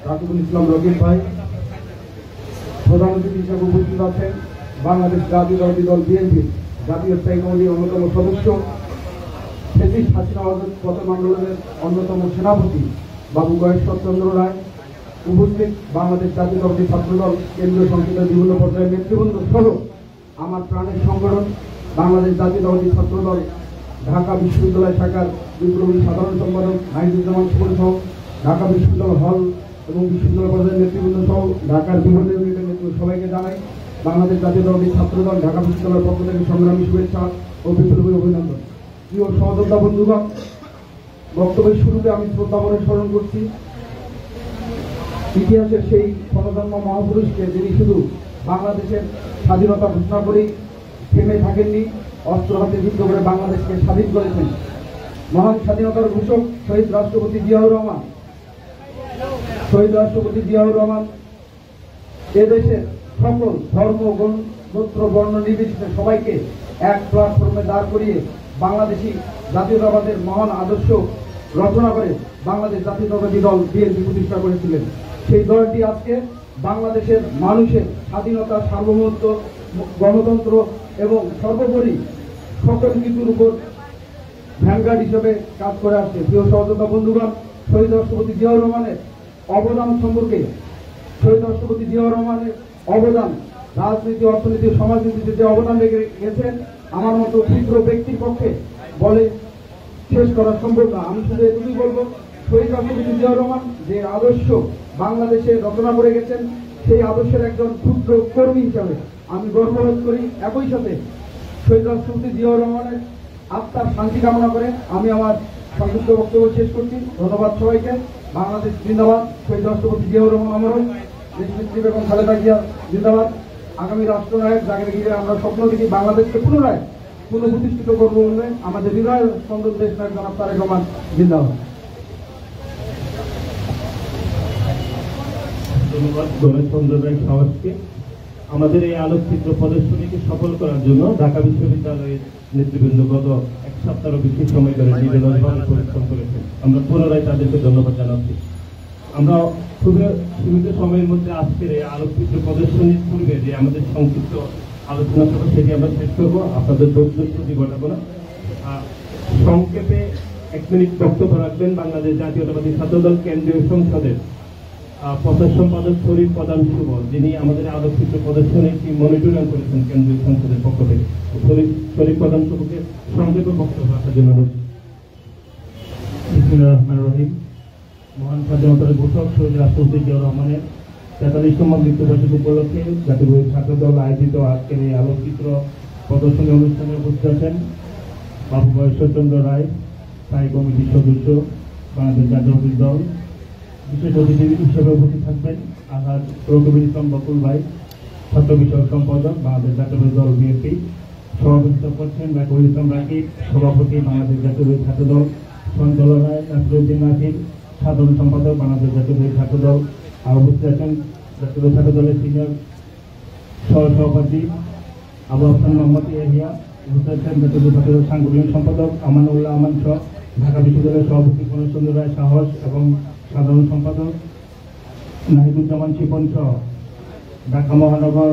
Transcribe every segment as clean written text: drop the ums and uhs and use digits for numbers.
রাকিবুল ইসলাম রকিব ভাই, প্রধান অতিথি হিসেবে উপস্থিত আছেন বাংলাদেশ জাতীয়তাবাদী দল বিএনপি জাতীয় স্থায়ী কমিটির অন্যতম সদস্য, ফেসিস্ট হাসিনা পতন আন্দোলনের অন্যতম সেনাপতি বাবু গয়েশ্বর চন্দ্র রায়, উপস্থিত বাংলাদেশ জাতীয়তাবাদী ছাত্রদল কেন্দ্রীয় সংসদের বিভিন্ন পর্যায়ের নেতৃবৃন্দ সহ আমার প্রাণের সংগঠন বাংলাদেশ জাতীয়তাবাদী ছাত্রদল ঢাকা বিশ্ববিদ্যালয় শাখার বিপ্লবী সাধারণ সম্পাদক নাহিদুজ্জামান সুমন সহ ঢাকা বিশ্ববিদ্যালয় হল এবং বিশ্ববিদ্যালয় পর্যায়ের নেতৃবৃন্দ সহ ঢাকার বিভিন্ন ইউনিটের নেতৃত্ব সবাইকে জানাই বাংলাদেশ জাতীয়তাবাদী ছাত্রদল ঢাকা বিশ্ববিদ্যালয়ের পক্ষ থেকে সংগ্রামী শুভেচ্ছা ও বিপ্লবী অভিনন্দন। প্রিয় সহযোদ্ধা বন্ধুগণ, বক্তব্যের শুরুতে আমি শ্রদ্ধাভরে স্মরণ করছি ইতিহাসের সেই স্বনামধন্য মহাপুরুষকে, যিনি শুধু বাংলাদেশের স্বাধীনতা ঘোষণা করেই থেমে থাকেননি, অস্ত্র হাতে যুদ্ধ করে বাংলাদেশকে স্বাধীন করেছেন। মহান স্বাধীনতার ঘোষক শহীদ রাষ্ট্রপতি জিয়াউর রহমান এদেশের সকল ধর্ম, গোত্র, বর্ণ নির্বিশেষে সবাইকে এক প্ল্যাটফর্মে দাঁড় করিয়ে বাংলাদেশি জাতীয়তাবাদের মহান আদর্শ রচনা করে বাংলাদেশ জাতীয়তাবাদী দল বিএনপি প্রতিষ্ঠা করেছিলেন। সেই দলটি আজকে বাংলাদেশের মানুষের স্বাধীনতা, সার্বভৌমত্ব, গণতন্ত্র এবং সর্বোপরি সকল কিছুর উপর ভ্যানগার্ড হিসেবে কাজ করে আসছে। প্রিয় সহযোদ্ধা বন্ধুগণ, শহীদ রাষ্ট্রপতি জিয়াউর রহমানের অবদান সম্পর্কে, শহীদ রাষ্ট্রপতি জিয়াউর রহমানের অবদান রাজনীতি, অর্থনীতি, সমাজনীতিতে যে অবদান রেখে গেছেন, আমার মতো ক্ষুদ্র ব্যক্তির পক্ষে বলে শেষ করা সম্ভব না। আমি শুধু এটুকুই বলবো, শহীদ রাষ্ট্রপতি জিয়াউর রহমান যে আদর্শ বাংলাদেশে রচনা করে গেছেন, সেই আদর্শের একজন ক্ষুদ্র কর্মী হিসাবে আমি গর্ববোধ করি। একই সাথে শহীদ রাষ্ট্রপতি জিয়াউর রহমানের আত্মার শান্তি কামনা করে আমি আমার সংক্ষিপ্ত বক্তব্য শেষ করছি। ধন্যবাদ সবাইকে। বাংলাদেশ জিন্দাবাদ। শহীদ রাষ্ট্রপতি জিয়াউর রহমান অমর হোক। দেশনেত্রী বেগম খালেদা জিয়া জিন্দাবাদ। আগামী রাষ্ট্রনায়ক যাকে ঘিরে আমরা স্বপ্ন দেখি বাংলাদেশকে পুনরায় পুনঃপ্রতিষ্ঠিত করবো বলে আমাদের হৃদয় স্পন্দন দেশ নায়ক জনাব তারেক রহমান জিন্দাবাদ। ধন্যবাদ গণেশ চন্দ্র রায় সাহসকে। আমাদের এই আলোকচিত্র প্রদর্শনীকে সফল করার জন্য ঢাকা বিশ্ববিদ্যালয়ের নেতৃবৃন্দ গত এক সপ্তাহের বেশি সময় ধরে নিরলসভাবে পরিশ্রম করেছেন। আমরা পুনরায় তাদেরকে ধন্যবাদ জানাচ্ছি। আমরা খুবই সীমিত সময়ের মধ্যে আজকের এই আলোকচিত্র প্রদর্শনীর পূর্বে যে আমাদের সংক্ষিপ্ত আলোচনা সভা সেটি আমরা শেষ করবো। আপনাদের ধৈর্য ত্রুটি ঘটাবো না। সংক্ষেপে 1 মিনিট বক্তব্য রাখবেন বাংলাদেশ জাতীয়তাবাদী ছাত্রদল কেন্দ্রীয় সংসদের প্রচার সম্পাদক শরীফ প্রধান শুভ, যিনি আমাদের আলোকচিত্র প্রদর্শনীটি মনিটরিং করেছেন কেন্দ্রীয় সংসদের পক্ষ থেকে। শরীফ প্রধান শুভকে সংক্ষেপে বক্তব্য রাখার জন্য রহিম। মহান স্বাধীনতার ঘোষক শহীদ রাষ্ট্রপতি জিয়াউর রহমানের 43তম মৃত্যুবার্ষিকী উপলক্ষে জাতীয় ছাত্রদল আয়োজিত আজকের এই আলোকচিত্র প্রদর্শনী অনুষ্ঠানে উপস্থিত আছেন বাবু গয়েশ্বর চন্দ্র রায়, স্থায়ী কমিটির সদস্য, বাংলাদেশ জাতীয়তাবাদী দল। বিশেষ অতিথি হিসেবে উপস্থিত থাকবেন আহাদ রকিবুল ইসলাম বকুল ভাই, ছাত্র বিষয়ক সম্পাদক, বাংলাদেশ জাতীয়তাবাদী দল বিএনপি। সভাপতিত্ব করছেন রাকিবুল ইসলাম রাকিব, সভাপতি, বাংলাদেশ জাতীয়তাবাদী ছাত্রদল। সঞ্চালনায় নাসিরউদ্দিন নাসির, সাধারণ সম্পাদক, বাংলাদেশ জাতীয়তাবাদী ছাত্রদল। আর উপস্থিত আছেন জাতীয় ছাত্রদলের সিনিয়র সহসভাপতি আবু হাসান মোহাম্মদ ইয়াহিয়া, উপস্থিত আছেন জাতীয় ছাত্রদল সাংগঠনিক সম্পাদক আমানুল্লাহ আমান সহ, ঢাকা বিশ্ববিদ্যালয়ের সভাপতি গণেশ চন্দ্র রায় সাহস এবং সাধারণ সম্পাদক নাহিদুজ্জামান শিপন সহ ঢাকা মহানগর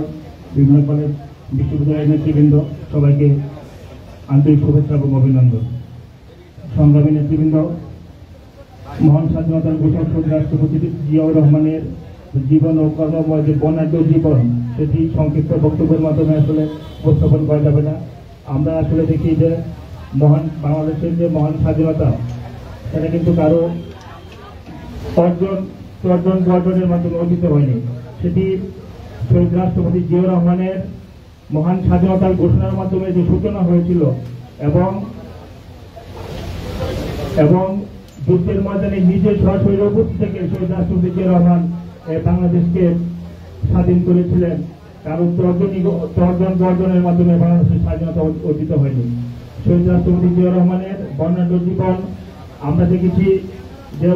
বিভিন্ন কলেজ, বিশ্ববিদ্যালয়ের নেতৃবৃন্দ, সবাইকে আন্তরিক শুভেচ্ছা এবং অভিনন্দন। সংগ্রামী নেতৃবৃন্দ, মহান স্বাধীনতার ঘোষক শহীদ রাষ্ট্রপতি জিয়াউর রহমানের জীবন ও কর্মময় যে বর্ণাঢ্য জীবন, সেটি সংক্ষিপ্ত বক্তব্যের মাধ্যমে আসলে উপস্থাপন করা যাবে না। আমরা আসলে দেখি যে বাংলাদেশের যে মহান স্বাধীনতা, সেটা কিন্তু কারো অর্জনের মাধ্যমে অর্জিত হয়নি। সেটি শহীদ রাষ্ট্রপতি জিয়াউর রহমানের মহান স্বাধীনতার ঘোষণার মাধ্যমে যে সূচনা হয়েছিল এবং যুদ্ধের ময়দানে নিজের সরাসরি উপস্থিত থেকে শহীদ রাষ্ট্রপতি জিয়াউর রহমান বাংলাদেশকে স্বাধীন করেছিলেন। কারণ তর্জনের মাধ্যমে বাংলাদেশের স্বাধীনতা অর্জিত হয়নি। শহীদ রাষ্ট্রপতি জিয়াউর রহমানের বর্ণাঢ্য জীবন আমরা দেখেছি যে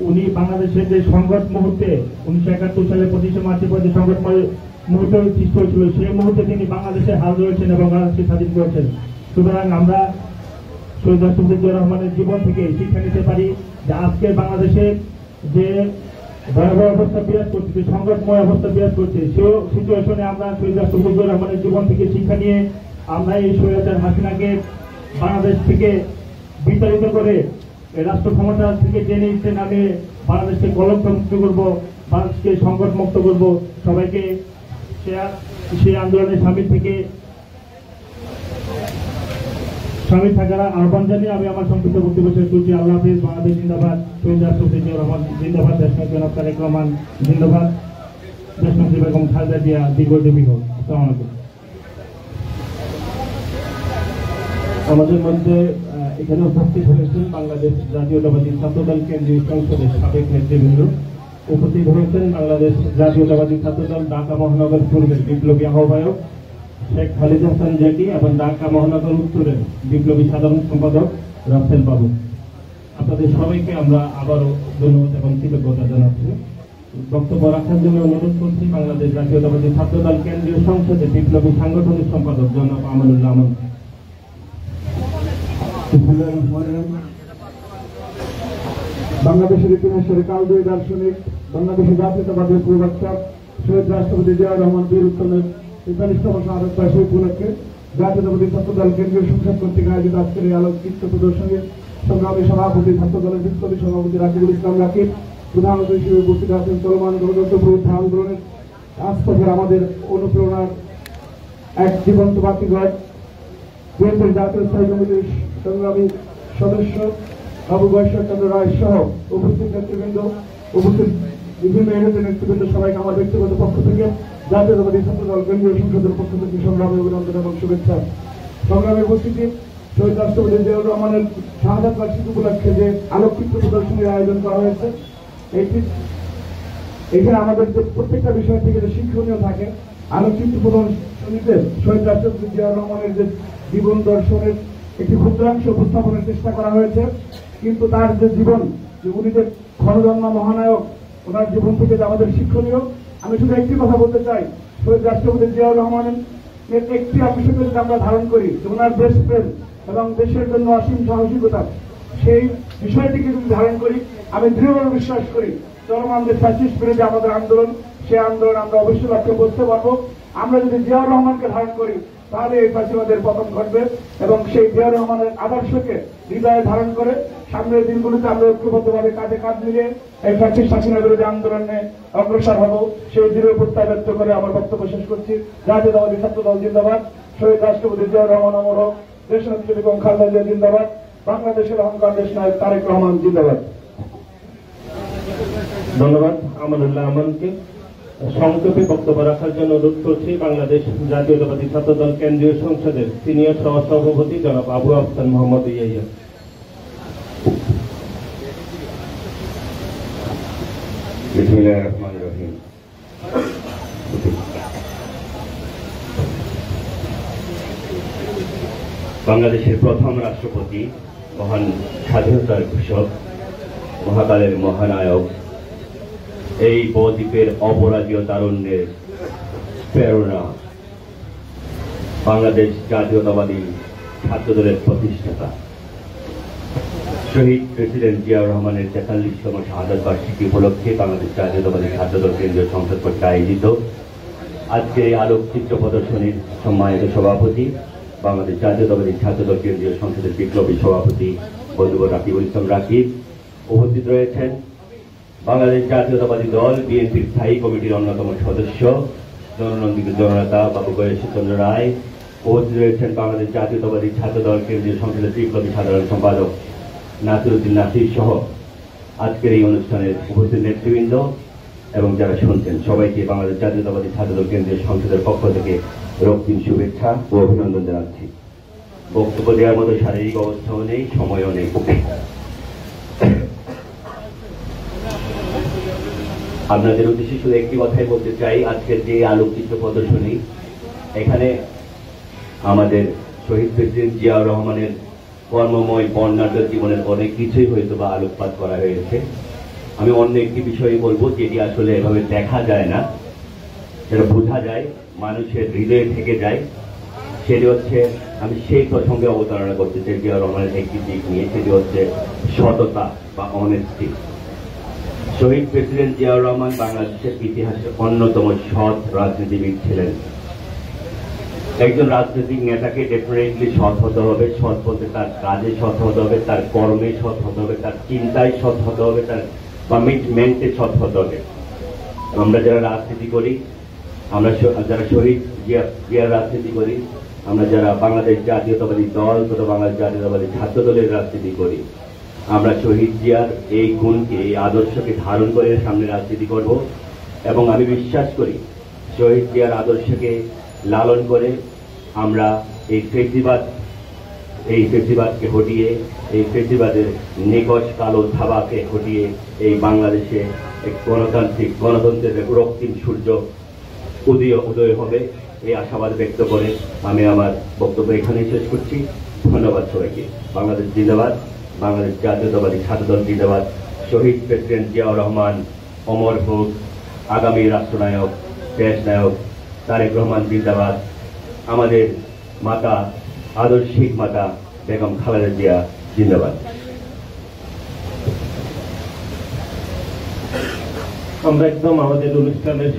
উনি বাংলাদেশের যে সংঘাত মুহূর্তে 1971 সালে 25শে মার্চের পর যে সংঘাত মুহূর্তে সৃষ্টি হয়েছিল, সেই মুহূর্তে তিনি বাংলাদেশে হাল রয়েছেন এবং বাংলাদেশকে স্বাধীন করেছেন। সুতরাং আমরা শহীদ রাষ্ট্রপতি জিয়াউর রহমানের জীবন থেকে শিক্ষা নিতে পারি যে আজকে বাংলাদেশে যে ভয়াবহ অবস্থা বিরাজ করছে, যে সংকটময় অবস্থা বিরাজ করছে, সেই সিচুয়েশনে আমরা শহীদ রাষ্ট্রপতি জিয়াউর রহমানের জীবন থেকে শিক্ষা নিয়ে আমরা এই স্বৈরাচার হাসিনাকে বাংলাদেশ থেকে বিতাড়িত করে রাষ্ট্র ক্ষমতা থেকে টেনে নিতে নামে বাংলাদেশকে কলঙ্ক মুক্ত করবো, বাংলাদেশকে সংকট মুক্ত করবো। সবাইকে সেই আন্দোলনে সামিল থাকার আহ্বান জানিয়ে আমি আমার সংক্ষিপ্ত বক্তব্য শেষ করছি। আল্লাহ হাফিজ। বাংলাদেশ জিন্দাবাদ। শহীদ রাষ্ট্রপতি জিয়াউর রহমান জিন্দাবাদ। দেশনায়ক জনাব তারেক রহমান জিন্দাবাদ। দেশনেত্রী বেগম খালেদা জিয়া দীর্ঘজীবী হোক। আসসালামু আলাইকুম। আমাদের মধ্যে এখানে উপস্থিত হয়েছেন বাংলাদেশ জাতীয়তাবাদী ছাত্রদল কেন্দ্রীয় সংসদের সাবেক নেতৃবৃন্দ, উপস্থিত হয়েছেন বাংলাদেশ জাতীয়তাবাদী ছাত্রদল ঢাকা মহানগর পূর্বের বিপ্লবী আহ্বায়ক শেখ খালিদ হাসান জ্যাকি এবং ঢাকা মহানগর উত্তরের বিপ্লবী সাধারণ সম্পাদক রাসেল বাবু। আপনাদের সবাইকে আমরা আবারও ধন্যবাদ এবং কৃতজ্ঞতা জানাচ্ছি। বক্তব্য রাখার জন্য অনুরোধ করছি বাংলাদেশ জাতীয়তাবাদী ছাত্রদল কেন্দ্রীয় সংসদের বিপ্লবী সাংগঠনিক সম্পাদক জনাব আমানুল্লাহ আমান। বাংলাদেশের ইতিহাসের কালজয়ী দার্শনিক, বাংলাদেশের জাতীয়তাবাদের প্রবক্তা শহীদ রাষ্ট্রপতি জিয়াউর রহমান বীর উত্তোলনের ৪৩তম শাহাদত বার্ষিকী উপলক্ষে জাতীয়তাবাদী ছাত্রদল কেন্দ্রীয় সংসদ কর্তৃক আয়োজিত আজকের এই আলোকচিত্র প্রদর্শনীর সংগ্রামী সভাপতি ছাত্রদলের বিপ্লবী সভাপতি রাকিবুল ইসলাম রাকিব, প্রধান অতিথি হিসেবে উপস্থিত আছেন চলমান গণতন্ত্র বিরোধী আন্দোলনের রাজপথের আমাদের অনুপ্রেরণার এক জীবন্ত বাতিঘর বিএনপির জাতীয় স্থায়ী কমিটির সংগ্রামী সদস্য বাবু বৈশ্বরচন্দ্র রায় সহ উপস্থিত নেতৃবৃন্দ, উপস্থিত বিভিন্ন ইউনিটের নেতৃবৃন্দ, সবাইকে আমার ব্যক্তিগত পক্ষ থেকে জাতীয়তাবাদী ছাত্রদল কেন্দ্রীয় সংসদের পক্ষ থেকে সংগ্রামী অভিনন্দন এবং শুভেচ্ছা। সংগ্রামী উপস্থিতি, শহীদ রাষ্ট্রপতি জিয়াউর রহমানের শাহাদাত বার্ষিকী উপলক্ষে যে আলোকচিত্র প্রদর্শনীর আয়োজন করা হয়েছে, এখানে আমাদের যে প্রত্যেকটা বিষয় থেকে যে শিক্ষণীয় থাকে, আলোকচিত্র প্রদর্শনীতে শহীদ রাষ্ট্রপতি জিয়াউর রহমানের যে জীবন দর্শনের একটি ক্ষুদ্রাংশ উপস্থাপনের চেষ্টা করা হয়েছে। কিন্তু তার যে জীবন, যে উনি যে ক্ষণজন্মা মহানায়ক, ওনার জীবন থেকে যে আমাদের শিক্ষণীয়, আমি শুধু একটি কথা বলতে চাই, শহীদ রাষ্ট্রপতি জিয়াউর রহমানের একটি অংশকে যদি আমরা ধারণ করি, ওনার দেশপ্রেম এবং দেশের জন্য অসীম সাহসিকতা, সেই বিষয়টিকে যদি ধারণ করি, আমি দৃঢ়ভাবে বিশ্বাস করি চলমান যে ফ্যাসিস্ট বিরোধী আমাদের আন্দোলন, সেই আন্দোলন আমরা অবশ্যই লক্ষ্যে পৌঁছতে পারবো। আমরা যদি জিয়াউর রহমানকে ধারণ করি, তাহলে এই ফ্যাসিবাদের পতন ঘটবে এবং সেই জিয়াউর রহমানের আদর্শকে হৃদয়ে ধারণ করে সামনের দিনগুলিতে আমরা ঐক্যবদ্ধভাবে কাঁধে কাঁধ মিলিয়ে এই ফ্যাসিস্ট হাসিনা বিরোধী আন্দোলনে অগ্রসর হব, সেই দৃঢ় প্রত্যয় ব্যক্ত করে আমার বক্তব্য শেষ করছি। জাতীয়তাবাদী ছাত্রদল জিন্দাবাদ। শহীদ রাষ্ট্রপতি জিয়াউর রহমান অমর হোক। দেশনেত্রী বেগম খালেদা জিয়া জিন্দাবাদ। বাংলাদেশের অহংকার দেশনায়ক তারেক রহমান জিন্দাবাদ। ধন্যবাদ আমানুল্লাহ আমানকে। সংক্ষেপে বক্তব্য রাখার জন্য অনুরোধ করছি বাংলাদেশ জাতীয়তাবাদী ছাত্রদল কেন্দ্রীয় সংসদের সিনিয়র সহসভাপতি জনাব আবু আফসান মোহাম্মদ ইয়াইয়া। বিসমিল্লাহির রহমানির রহিম। বাংলাদেশের প্রথম রাষ্ট্রপতি, মহান স্বাধীনতার ঘোষক, মহাকালের মহানায়ক, এই বদ্বীপের অপরাজীয় তারুণ্যের প্রেরণা, বাংলাদেশ জাতীয়তাবাদী ছাত্রদলের প্রতিষ্ঠাতা শহীদ প্রেসিডেন্ট জিয়াউর রহমানের ৪৩তম শাহাদাত বার্ষিকী উপলক্ষে বাংলাদেশ জাতীয়তাবাদী ছাত্রদল কেন্দ্রীয় সংসদ কর্তৃক আয়োজিত আজকে এই আলোকচিত্র প্রদর্শনীর সম্মানিত সভাপতি, বাংলাদেশ জাতীয়তাবাদী ছাত্রদল কেন্দ্রীয় সংসদের বিপ্লবী সভাপতি বন্ধুবর রাকিবুল ইসলাম রাকিব, উপস্থিত রয়েছেন বাংলাদেশ জাতীয়তাবাদী দল বিএনপির স্থায়ী কমিটির অন্যতম সদস্য জননন্দিত জননেতা বাবু বৈশ্বরচন্দ্র রায়, উপস্থিত রয়েছেন বাংলাদেশ জাতীয়তাবাদী ছাত্রদল কেন্দ্রীয় সংসদের বিপ্লবী সাধারণ সম্পাদক নাসিরউদ্দিন নাসির সহ আজকের এই অনুষ্ঠানের উপস্থিত নেতৃবৃন্দ এবং যারা শুনছেন সবাইকে বাংলাদেশ জাতীয়তাবাদী ছাত্রদল কেন্দ্রীয় সংসদের পক্ষ থেকে রক্তিম শুভেচ্ছা ও অভিনন্দন জানাচ্ছি। বক্তব্য দেওয়ার মতো শারীরিক অবস্থাও নেই, সময়ও নেই। আপনাদের উদ্দেশ্যে শুধু একটি কথাই বলতে চাই, আজকের যে আলোকচিত্র প্রদর্শনী, এখানে আমাদের শহীদ প্রেসিডেন্ট জিয়াউর রহমানের কর্মময় বর্ণাঢ্য জীবনের অনেক কিছুই হয়তো বা আলোকপাত করা হয়েছে। আমি অন্য একটি বিষয়ে বলবো যেটি আসলে এভাবে দেখা যায় না, যেটা বোঝা যায়, মানুষের হৃদয়ে থেকে যায়, সেটি হচ্ছে, আমি সেই প্রসঙ্গে অবতারণা করতে চাই জিয়া রহমানের একটি দিক নিয়ে, সেটি হচ্ছে সততা বা অনেস্টি। শহীদ প্রেসিডেন্ট জিয়াউর রহমান বাংলাদেশের ইতিহাসে অন্যতম সৎ রাজনীতিবিদ ছিলেন। একজন রাজনৈতিক নেতাকে ডেফিনেটলি সৎ হতে হবে। সৎ বলতে তার কাজে সৎ হতে হবে, তার কর্মে সৎ হতে হবে, তার চিন্তায় সৎ হতে হবে, তার কমিটমেন্টে সৎ হতে হবে। আমরা যারা রাজনীতি করি, আমরা যারা শহীদ জিয়ার রাজনীতি করি, আমরা যারা বাংলাদেশ জাতীয়তাবাদী দল তথা বাংলাদেশ জাতীয়তাবাদী ছাত্র দলের রাজনীতি করি, আমরা শহীদ জিয়ার এই গুণকে, এই আদর্শকে ধারণ করে সামনে রাজনীতি করব। এবং আমি বিশ্বাস করি শহীদ জিয়ার আদর্শকে লালন করে আমরা এই ফেসিবাদকে হটিয়ে, এই ফেসিবাদের নিকষ কালো থাবাকে হটিয়ে এই বাংলাদেশে এক গণতন্ত্রের রক্তিম সূর্য উদয় হবে, এই আশাবাদ ব্যক্ত করে আমি আমার বক্তব্য এখানেই শেষ করছি। ধন্যবাদ সবাইকে। বাংলাদেশ জিন্দাবাদ, বাংলাদেশ জাতীয়তাবাদী ছাত্রদল জিন্দাবাদ। শহীদ প্রেসিডেন্ট জিয়াউর রহমান অমর হোক, আগামী রাষ্ট্রনায়ক দেশ নায়ক তারেক রহমান জিন্দাবাদ। আমাদের মাতা, আদর্শিক মাতা বেগম খালেদা জিয়া জিন্দাবাদ। আমরা একদম আমাদের অনুষ্ঠানের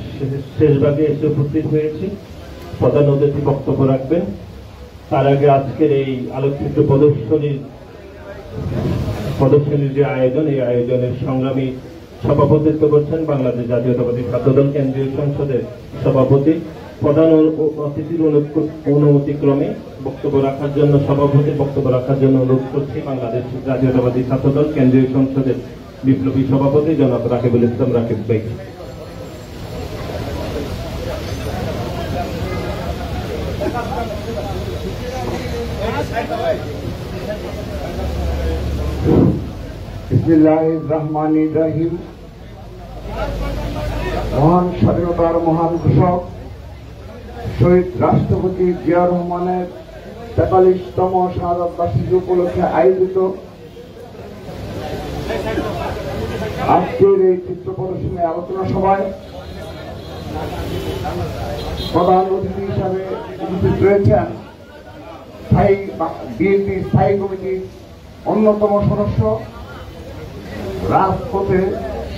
শেষ ভাগে এসে উপস্থিত হয়েছি। প্রধান অতিথি বক্তব্য রাখবেন। তার আগে আজকের এই আলোকচিত্র প্রদর্শনীর যে আয়োজন, এই আয়োজনের সংগ্রামী সভাপতিত্ব করছেন বাংলাদেশ জাতীয়তাবাদী ছাত্রদল কেন্দ্রীয় সংসদের সভাপতি। প্রধান অতিথির অনুমতিক্রমে বক্তব্য রাখার জন্য সভাপতির বক্তব্য রাখার জন্য অনুরোধ করছি বাংলাদেশ জাতীয়তাবাদী ছাত্রদল কেন্দ্রীয় সংসদের বিপ্লবী সভাপতি জনাব রাকিবুল ইসলাম রাকিব ভাই। বিসমিল্লাহির রহমানির রহিম। মহান স্বাধীনতার মহান ঘোষক শহীদ রাষ্ট্রপতি জিয়াউর রহমানের ৪৩তম শাহাদাত বার্ষিকী উপলক্ষে আয়োজিত আজকের এই চিত্র প্রদর্শনী আলোচনা সভায় প্রধান অতিথি হিসাবে উপস্থিত রয়েছেন বিএনপি স্থায়ী কমিটির অন্যতম সদস্য, রাজপথে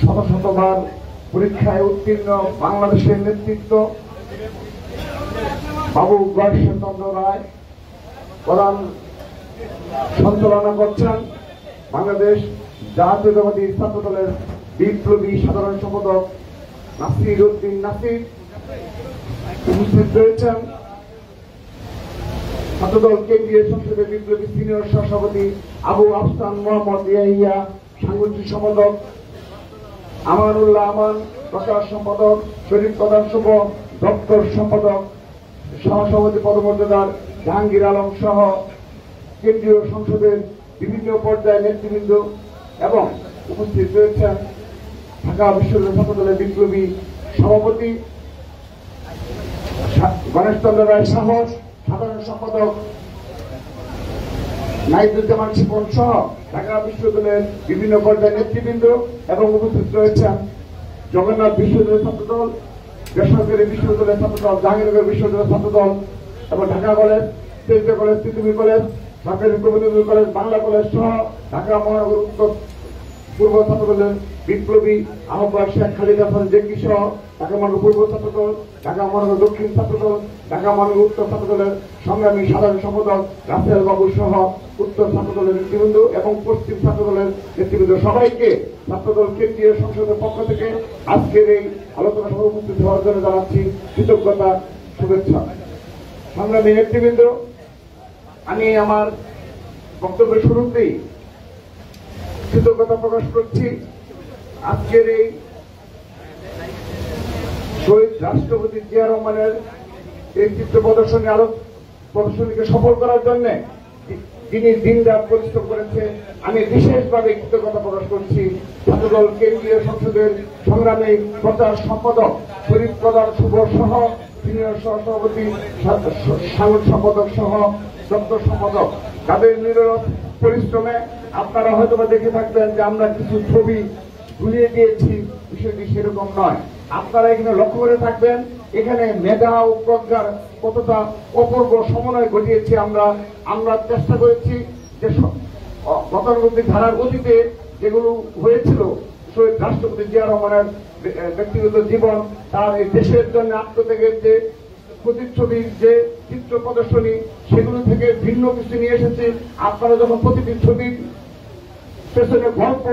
শত শতবার পরীক্ষায় উত্তীর্ণ বাংলাদেশের নেতৃত্ব বাবু গয়েশ্বরচন্দ্র রায়। প্রধান সঞ্চালনা করছেন বাংলাদেশ জাতীয়তাবাদী ছাত্রদলের বিপ্লবী সাধারণ সম্পাদক নাসির উদ্দিন নাসির। উপস্থিত রয়েছেন ছাত্রদল কেন্দ্রীয় সংসদের বিপ্লবী সিনিয়র সহসভাপতি আবু আফসান মোহাম্মদ ইয়াহিয়া, সাংগঠনিক সম্পাদক আমানুল্লাহ আমান, প্রচার সম্পাদক শরীফ প্রধান শুভ, দপ্তর সম্পাদক সহসভাপতি পদমর্যাদার জাহাঙ্গীর আলম সহ কেন্দ্রীয় সংসদের বিভিন্ন পর্যায়ের নেতৃবৃন্দ এবং উপস্থিত রয়েছেন ঢাকা বিশ্ববিদ্যালয় ছাত্রদলের বিপ্লবী সভাপতি গণেশচন্দ্র রায় সাহস, সাধারণ সম্পাদক নাইদুজ্জামান শিপন সহ ঢাকা বিশ্ববিদ্যালয়ের বিভিন্ন পর্যায়ের নেতৃবৃন্দ এবং উপস্থিত রয়েছেন জগন্নাথ বিশ্ববিদ্যালয় ছাত্রদল, বেসরকারি বিশ্ববিদ্যালয়ের ছাত্রদল, জাহাঙ্গীরনগর বিশ্ববিদ্যালয় ছাত্রদল এবং Dhaka college, Tejgaon college, Titumir college, সরকারি কবির কলেজ, বাংলা কলেজ সহ ঢাকা মহানগর উত্তর পূর্ব ছাত্রদলের বিপ্লবী আহ্বায়ক শেখ খালিদ হাসান জেকি সহ ঢাকা মহানগর পূর্ব ছাত্রদল, ঢাকা মহানগর দক্ষিণ ছাত্রদল, ঢাকা মহানগর উত্তর ছাত্রদলের সংগ্রামী সাধারণ সম্পাদক রাসেল বাবু সহ উত্তর ছাত্রদলের নেতৃবৃন্দ এবং পশ্চিম ছাত্রদলের নেতৃবৃন্দ সবাইকে ছাত্রদল কেন্দ্রীয় সংসদের পক্ষ থেকে আজকের এই আলোচনা সভা উপস্থিত হওয়ার জন্য জানাচ্ছি কৃতজ্ঞতা, শুভেচ্ছা। সংগ্রামী নেতৃবৃন্দ, আমি আমার বক্তব্যের শুরুতেই কৃতজ্ঞতা প্রকাশ করছি আজকের এই শহীদ রাষ্ট্রপতি জিয়া রহমানের এই চিত্র প্রদর্শনীকে সফল করার জন্য যিনি দিনরাত পরিশ্রম করেছে, আমি বিশেষভাবে কৃতজ্ঞতা প্রকাশ করছি ছাত্রদল কেন্দ্রীয় সংসদের সংগ্রামী প্রচার সম্পাদক শরীফ প্রধান শুভ সহ সিনিয়র সহসভাপতি সাংগঠনিক সম্পাদক সহ দপ্তর সম্পাদক, তাদের নিরলস পরিশ্রমে আপনারা হয়তো দেখে থাকবেন যে আমরা কিছু ছবি ঝুলিয়ে দিয়েছি, বিষয়টি সেরকম নয়। আপনারা এখানে লক্ষ্য করে থাকবেন, এখানে মেধা ও প্রজ্ঞার কতটা অপূর্ব সমন্বয় ঘটিয়েছি আমরা চেষ্টা করেছি যে গতানুগতিক ধারার অতীতে যেগুলো হয়েছিল, শহীদ রাষ্ট্রপতি জিয়া রহমানের ব্যক্তিগত জীবন, তার এই দেশের জন্য আত্মত্যাগের যে প্রতিচ্ছবির যে চিত্র প্রদর্শনী, সেগুলো থেকে ভিন্ন কিছু নিয়ে এসেছে। আপনারা যখন প্রতিটি ছবির পেছনে গল্প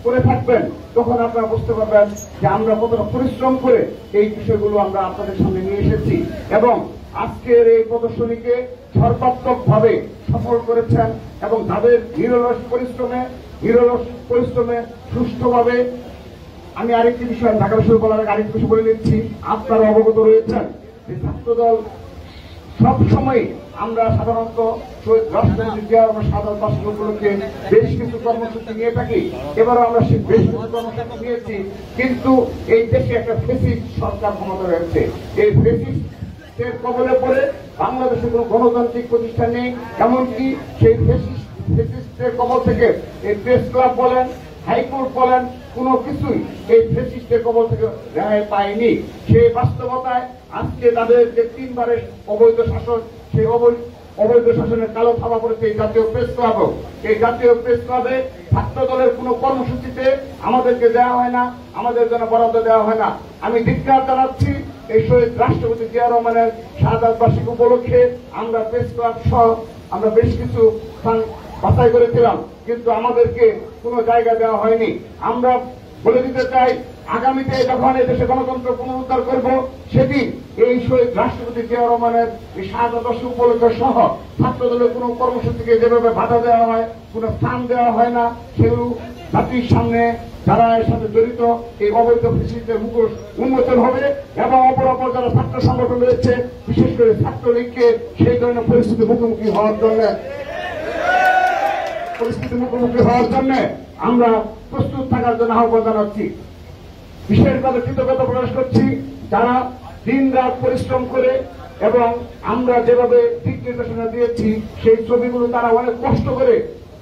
করে থাকবেন, তখন আপনারা বুঝতে পারবেন যে আমরা কতটা পরিশ্রম করে এই বিষয়গুলো আমরা আপনাদের সামনে নিয়ে এসেছি, এবং আজকের এই প্রদর্শনীকে সর্বাত্মকভাবে সফল করেছেন এবং তাদের নিরলস পরিশ্রমে সুষ্ঠুভাবে। আমি আরেকটি বিষয় ঢাকা বিশ্ববিদ্যালয় বলার আগে আরেকটি বিষয় বলে নিচ্ছি, আপনারা অবগত রয়েছেন যে ছাত্রদল সবসময় আমরা সাধারণত শহীদ রাষ্ট্রপতি জিয়া রহমানের শাহাদাত বার্ষিকী উপলক্ষে বেশ কিছু কর্মসূচি নিয়ে থাকি। এবারও আমরা বেশ কিছু কর্মসূচি নিয়েছি, কিন্তু এই দেশে একটা ফ্যাসিস্ট সরকার ক্ষমতা রয়েছে। এই ফ্যাসিস্টের কবলে পড়ে বাংলাদেশে কোনো গণতান্ত্রিক প্রতিষ্ঠান নেই, এমনকি সেই ফ্যাসিস্টের কবল থেকে এই প্রেস ক্লাব বলেন, হাইকোর্ট বলেন, কোনো কিছুই এই ফ্যাসিস্টের কবল থেকে রেহাই পায়নি। সেই বাস্তবতায় আজকে তাদের যে 3 বারের অবৈধ শাসন, সেই অবৈধ শাসনের কালো থাবা পড়েছে এই জাতীয় প্রেস ক্লাব। এই জাতীয় প্রেস ক্লাবে ছাত্র দলের কোনো কর্মসূচিতে আমাদেরকে দেওয়া হয় না, আমাদের জন্য বরাদ্দ দেওয়া হয় না। আমি ধিক্কার জানাচ্ছি, এই শহীদ রাষ্ট্রপতি জিয়া রহমানের শাহাদাত বার্ষিকী উপলক্ষে আমরা প্রেস ক্লাব সহ আমরা বেশ কিছু স্থান বাছাই করেছিলাম, কিন্তু আমাদেরকে কোনো জায়গা দেওয়া হয়নি। আমরা বলে দিতে চাই, আগামীতে যখন এদেশে গণতন্ত্র পুনরুদ্ধার করব, সেদিন এই শহীদ রাষ্ট্রপতি জিয়া রহমানের এই শাহাদাত বার্ষিকী উপলক্ষে সহ ছাত্র দলের কোনো কর্মসূচিকে যেভাবে বাধা দেওয়া হয়, কোনো স্থান দেওয়া হয় না, সেগুলো জাতির সামনে যারা এর সাথে জড়িত এই অবৈধ ফ্যাসিস্টের মুখোশ উন্মোচন হবে, এবং অপরাপর যারা ছাত্র সংগঠন রয়েছে, বিশেষ করে ছাত্রলীগকে সেই ধরনের পরিস্থিতির মুখোমুখি হওয়ার জন্য আমরা প্রস্তুত থাকার জন্য আহ্বান জানাচ্ছি। বিশেষভাবে কৃতজ্ঞতা প্রকাশ করছি যারা দিন রাত পরিশ্রম করে, এবং আমরা যেভাবে দিক নির্দেশনা দিয়েছি সেই ছবিগুলো তারা অনেক কষ্ট করে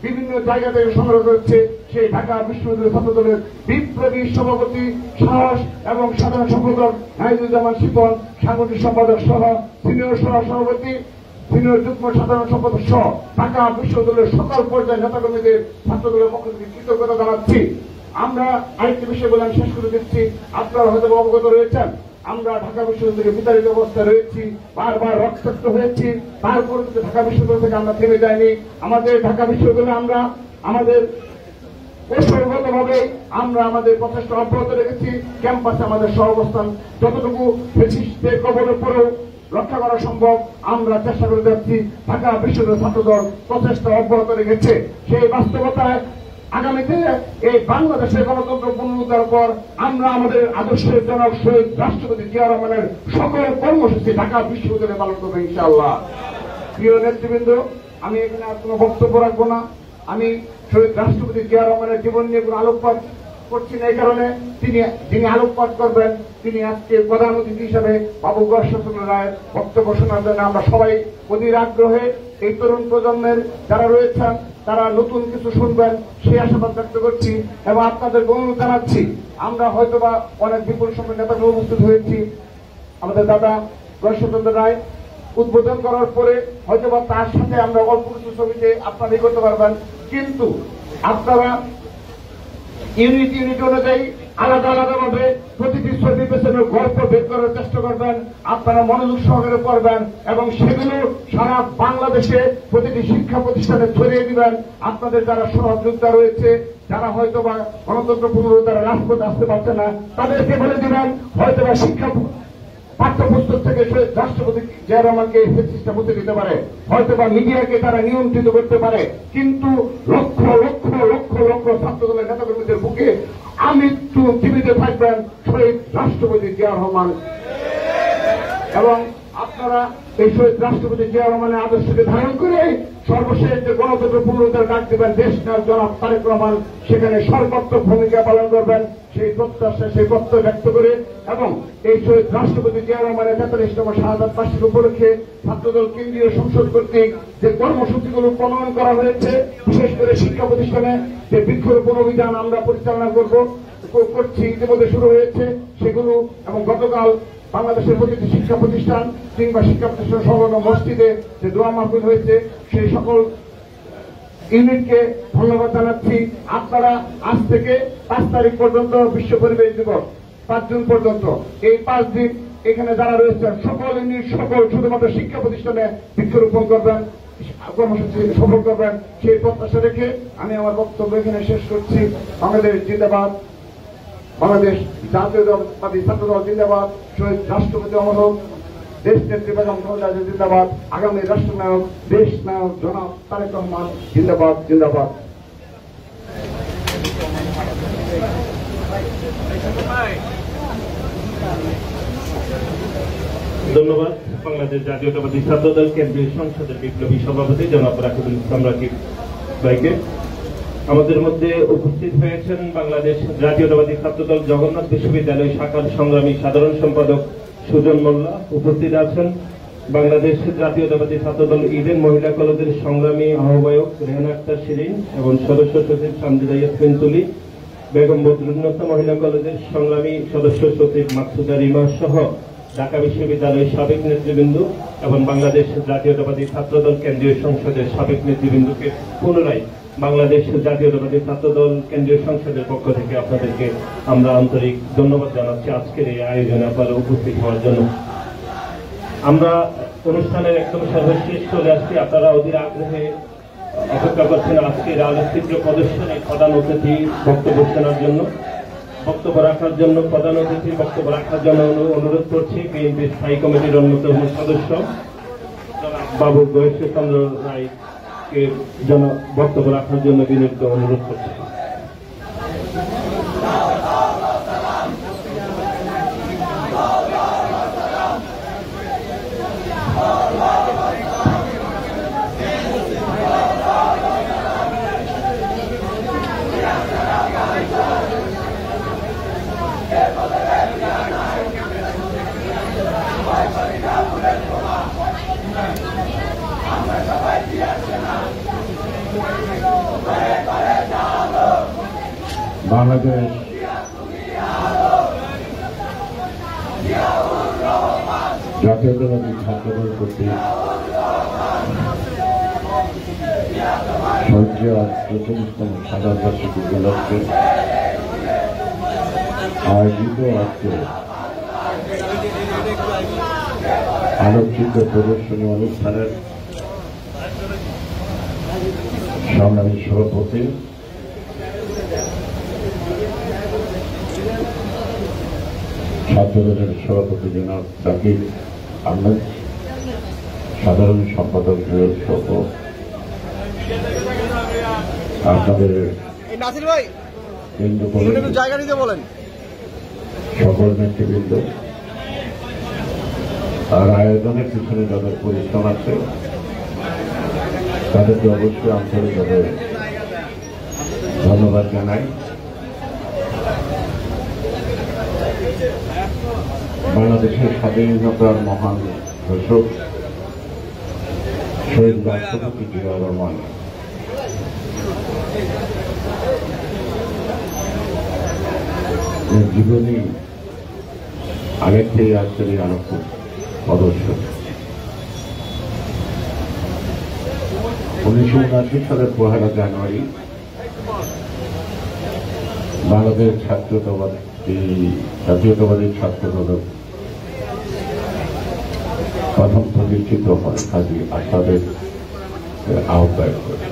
বিভিন্ন জায়গা থেকে সংগ্রহ করেছে। সেই ঢাকা বিশ্ববিদ্যালয় ছাত্র দলের বিপ্লবী সভাপতি সাহস এবং সাধারণ সম্পাদক নাহিদুজ্জামান শিপন, সাংগঠনিক সম্পাদক সহ সিনিয়র সভাপতি, সিনিয়র যুগ্ম সাধারণ সম্পাদক সহ ঢাকা বিশ্ববিদ্যালয়ের সকল পর্যায়ের নেতাকর্মীদের ছাত্র দলের পক্ষ থেকে কৃতজ্ঞতা জানাচ্ছি। আমরা আরেকটি বিষয় বলে আমি শেষ করে দিচ্ছি, আপনারা হয়তো অবগত রয়েছেন, আমরা ঢাকা বিশ্ববিদ্যালয়ে বিতাড়িত অবস্থায় রয়েছি, বারবার রক্তাক্ত হয়েছি, তারপর ঢাকা বিশ্ববিদ্যালয় থেকে আমরা থেমে যাইনি। আমাদের ঢাকা বিশ্ববিদ্যালয়ে আমরা আমাদের কৌশলগতভাবে আমরা আমাদের প্রচেষ্টা অব্যাহত রেখেছি। ক্যাম্পাসে আমাদের সহাবস্থান যতটুকু ফ্যাসিস্টের কবলের পরেও রক্ষা করা সম্ভব আমরা চেষ্টা করে যাচ্ছি। ঢাকা বিশ্ববিদ্যালয় ছাত্রদল প্রচেষ্টা অব্যাহত রেখেছে। সেই বাস্তবতায় আগামীতে এই বাংলাদেশের গণতন্ত্র পুনরুদ্ধার পর আমরা আমাদের আদর্শের জনক শহীদ রাষ্ট্রপতি জিয়া রহমানের সকল কর্মসূচি ঢাকা বিশ্ববিদ্যালয়ে পালন করবো ইনশাআল্লাহ। প্রিয় নেতৃবৃন্দ, আমি এখানে আর কোনো বক্তব্য রাখবো না। আমি শহীদ রাষ্ট্রপতি জিয়া রহমানের জীবন নিয়ে কোনো আলোকপাত করছি না, এই কারণে যিনি আলোকপাত করবেন তিনি আজকে প্রধান অতিথি হিসাবে বাবু গর্ষচন্দ্র রায়ের বক্তব্য শোনার জন্য আমরা সবাই অধীর আগ্রহে, এই তরুণ প্রজন্মের যারা রয়েছেন তারা নতুন কিছু শুনবেন সেই আশাবাদ ব্যক্ত করছি, এবং আপনাদের অনুরোধ জানাচ্ছি, আমরা হয়তোবা অনেক বিপুল সংখ্যক নেতাকে উপস্থিত হয়েছি। আমাদের দাদা গর্ষচন্দ্র রায় উদ্বোধন করার পরে হয়তোবা তার সাথে আমরা অল্প কিছু ছবিতে আপনারা করতে পারবেন, কিন্তু আপনারা ইউনিট অনুযায়ী আলাদা আলাদাভাবে প্রতিটি ছবির পেছনে গল্প বের করার চেষ্টা করবেন। আপনারা মনোযোগ সহকারে পড়বেন এবং সেগুলো সারা বাংলাদেশে প্রতিটি শিক্ষা প্রতিষ্ঠানে ছড়িয়ে দিবেন। আপনাদের যারা সহযোদ্ধা রয়েছে, যারা হয়তোবা গণতন্ত্র পুনরুদ্ধারে রাজপথে আসতে পারছে না, তাদেরকে বলে দিবেন হয়তোবা শিক্ষা পাঠ্যপুস্তক থেকে রাষ্ট্রপতি জিয়া রহমানকে এই ফ্যাসিস্টটা মুছে দিতে পারে, হয়তোবা মিডিয়াকে তারা নিয়ন্ত্রিত করতে পারে, কিন্তু লক্ষ লক্ষ লক্ষ লক্ষ ছাত্র দলের নেতাকর্মীদের বুকে আমৃত্যু জীবিত থাকবেন শহীদ রাষ্ট্রপতি জিয়া রহমান। এবং আপনারা এই শহীদ রাষ্ট্রপতি জিয়া রহমানের আদর্শকে ধারণ করে সর্বশেষ যে গণতন্ত্র পুনরুদ্ধার ডাক দেবেন দেশ নেওয়ার জনাব তারেক রহমান, সেখানে সর্বাত্মক ভূমিকা পালন করবেন সেই প্রত্যাশা, সেই প্রত্যয় ব্যক্ত করে, এবং এই শহীদ রাষ্ট্রপতি জিয়া রহমানের 43তম শাহাদাত বার্ষিকী উপলক্ষে ছাত্রদল কেন্দ্রীয় সংসদ কর্তৃক যে কর্মসূচিগুলো প্রণয়ন করা হয়েছে, বিশেষ করে শিক্ষা প্রতিষ্ঠানে যে বৃক্ষরোপণ অভিযান আমরা পরিচালনা করব, করছি, ইতিমধ্যে শুরু হয়েছে সেগুলো, এবং গতকাল বাংলাদেশের প্রতিটি শিক্ষা প্রতিষ্ঠান কিংবা শিক্ষা প্রতিষ্ঠান সংলগ্ন মসজিদে যে দোয়া মাহফিল হয়েছে সেই সকল ইউনিটকে ধন্যবাদ জানাচ্ছি। আপনারা আজ থেকে 5 তারিখ পর্যন্ত বিশ্ব পরিবেশ দিবস 5 জুন পর্যন্ত এই 5 দিন এখানে যারা রয়েছেন সকল ইউনিট সকল শুধুমাত্র শিক্ষা প্রতিষ্ঠানে বৃক্ষরোপণ করবেন, কর্মসূচি সফল করবেন সেই প্রত্যাশা রেখে আমি আমার বক্তব্য এখানে শেষ করছি। বাংলাদেশ জিন্দাবাদ, বাংলাদেশ জাতীয়তাবাদী ছাত্রদল জিন্দাবাদ, শহীদ রাষ্ট্রপতি অমর হোক, দেশ নেত্রী বেগম খালেদা জিয়া জিন্দাবাদ, আগামী রাষ্ট্রনায়ক দেশ নায়ক জনাব তারেক রহমান জিন্দাবাদ জিন্দাবাদ। ধন্যবাদ। বাংলাদেশ জাতীয়তাবাদী ছাত্রদল কেন্দ্রীয় সংসদের বিপ্লবী সভাপতি জনাব রাকিবুল ইসলাম রাকিব ভাইকে। আমাদের মধ্যে উপস্থিত হয়েছেন বাংলাদেশ জাতীয়তাবাদী ছাত্রদল জগন্নাথ বিশ্ববিদ্যালয় শাখার সংগ্রামী সাধারণ সম্পাদক সুজন মোল্লা। উপস্থিত আছেন বাংলাদেশ জাতীয়তাবাদী ছাত্রদল ইডেন মহিলা কলেজের সংগ্রামী আহ্বায়ক রেহানা আক্তার শিরিন এবং সদস্য সচিব সামজিদা ইয়াসমিন তুলি, বেগম বদরুন্নেসা মহিলা কলেজের সংগ্রামী সদস্য সচিব মাকসুদা রিমা সহ ঢাকা বিশ্ববিদ্যালয়ের সাবেক নেতৃবৃন্দ এবং বাংলাদেশ জাতীয়তাবাদী ছাত্রদল কেন্দ্রীয় সংসদের সাবেক নেতৃবৃন্দকে পুনরায় বাংলাদেশ জাতীয়তাবাদী ছাত্রদল কেন্দ্রীয় সংসদের পক্ষ থেকে আপনাদেরকে আমরা আন্তরিক ধন্যবাদ জানাচ্ছি আজকের এই আয়োজনে আপনারা উপস্থিত হওয়ার জন্য। আমরা অনুষ্ঠানের একদম সর্বশেষ চলে আসছি। আপনারা অধীর আগ্রহে অপেক্ষা করছেন আজকের আলোকচিত্র প্রদর্শনের প্রধান অতিথি বক্তব্য শোনার জন্য, বক্তব্য রাখার জন্য প্রধান অতিথি বক্তব্য রাখার জন্য অনুরোধ করছি বিএনপি স্থায়ী কমিটির অন্যতম সদস্য বাবু গয়েশ্বরচন্দ্র রায়কে বক্তব্য রাখার জন্য বিনীত অনুরোধ করছি। বাংলাদেশ জাতীয়তাবাদী ছাত্রদল কর্তৃক শয্যা ৪৩তম সাধারণ বার্ষিকী উপলক্ষে আয়োজিত আজকে আলোকচিত্র প্রদর্শনী অনুষ্ঠানের সংগ্রামী সভাপতি ছাত্রদলের সভাপতি জনাব জাকির আহমেদ, সাধারণ সম্পাদক সহ আপনাদের সকল নেতৃবৃন্দ আর আয়োজনের পিছনে যাদের পরিশ্রম আছে তাদেরকে অবশ্যই আন্তরিকভাবে ধন্যবাদ জানাই। বাংলাদেশের স্বাধীনতার মহান ঘোষক শহীদ রাষ্ট্রপতি জিয়াউর রহমান জীবনী আগের থেকে আজকের এই আলোক প্রদর্শন 1979 সালের 1 জানুয়ারি বাংলাদেশ জাতীয়তাবাদী ছাত্রদল প্রথম প্রতিষ্ঠিত হয় কাজী আসাদের আহ্বায়ক করে।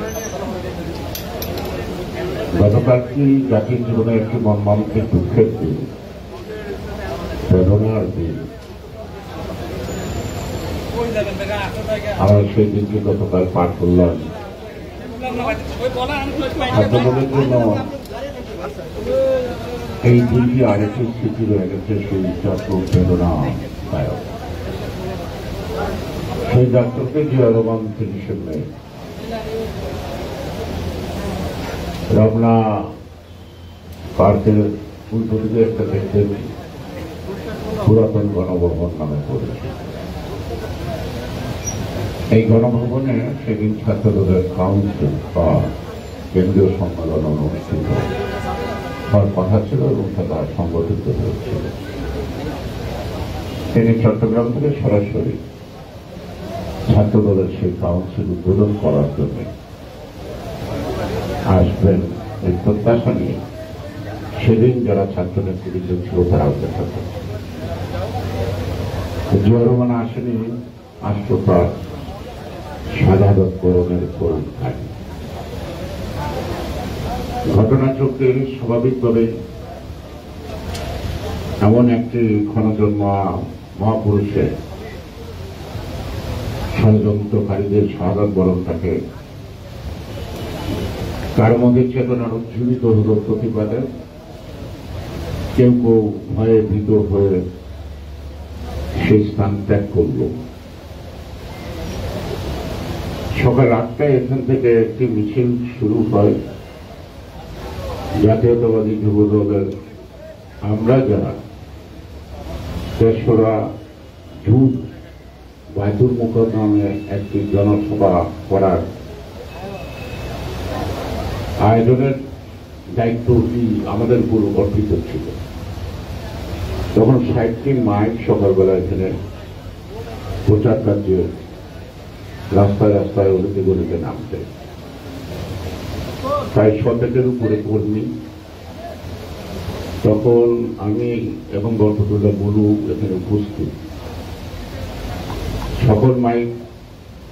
গতকালটি জাতির জীবনে একটি মর্মান্তিক দুঃখের দিন, বেদনার দিন। আমরা সেই দিনটি গতকাল পাঠ করলাম। ছাত্রদলের জন্য এই দিনটি আরেকটি স্মৃতি রয়ে গেছে, সেই জাতীয় বেদনাদায়ক। সেই ডাক্তারকে জিয়াউর রহমান চিকিৎসক নেই, রমনা পার্কের উল্টো দিকে একটা দেখতেন পুরাতন গণভবন নামে পড়েছে। এই গণভবনে সেদিন ছাত্রদলের কাউন্সিল বা কেন্দ্রীয় সম্মেলন অনুষ্ঠিত। হওয়ার কথা ছিল এবং তারা সংগঠিত হয়েছিল। তিনি চট্টগ্রাম থেকে সরাসরি ছাত্রদলের সেই কাউন্সিল উদ্বোধন করার জন্য আসবেন এই প্রত্যাশা নিয়ে সেদিন যারা ছাত্র নেতৃবৃন্দ ছিল তারা অপেক্ষা করছে। জিয়া রহমান আসেনি আষ্টতা শাহাদাত বরণের করুণ কাহিনী। ঘটনাচক্রে স্বাভাবিকভাবে এমন একটি ক্ষণজন্ম মহাপুরুষের ষড়যন্ত্রকারীদের শাহাদাত বরণটাকে কারো মধ্যে চেতনার উজ্জীবিত হল প্রতিবাদে। কেউ কেউ ভয়ে ভীত হয়ে সেই স্থান ত্যাগ করল। সকাল 8টায় এখান থেকে একটি মিছিল শুরু হয়। জাতীয়তাবাদী যুব দলের আমরা যারা তেসরা জুন বাইতুল মুকাররমে একটি জনসভা করার আয়োজনের দায়িত্বটি আমাদের উপর অর্পিত ছিল, তখন 60টি মাইক সকালবেলা এখানে প্রচার কার্যে রাস্তায় রাস্তায় অলিতে গলিতে নামতে, প্রায় 100-এর উপরে কর্মী। তখন আমি এবং গল্পটুলা বলু এখানে উপস্থিত। সকল মাইক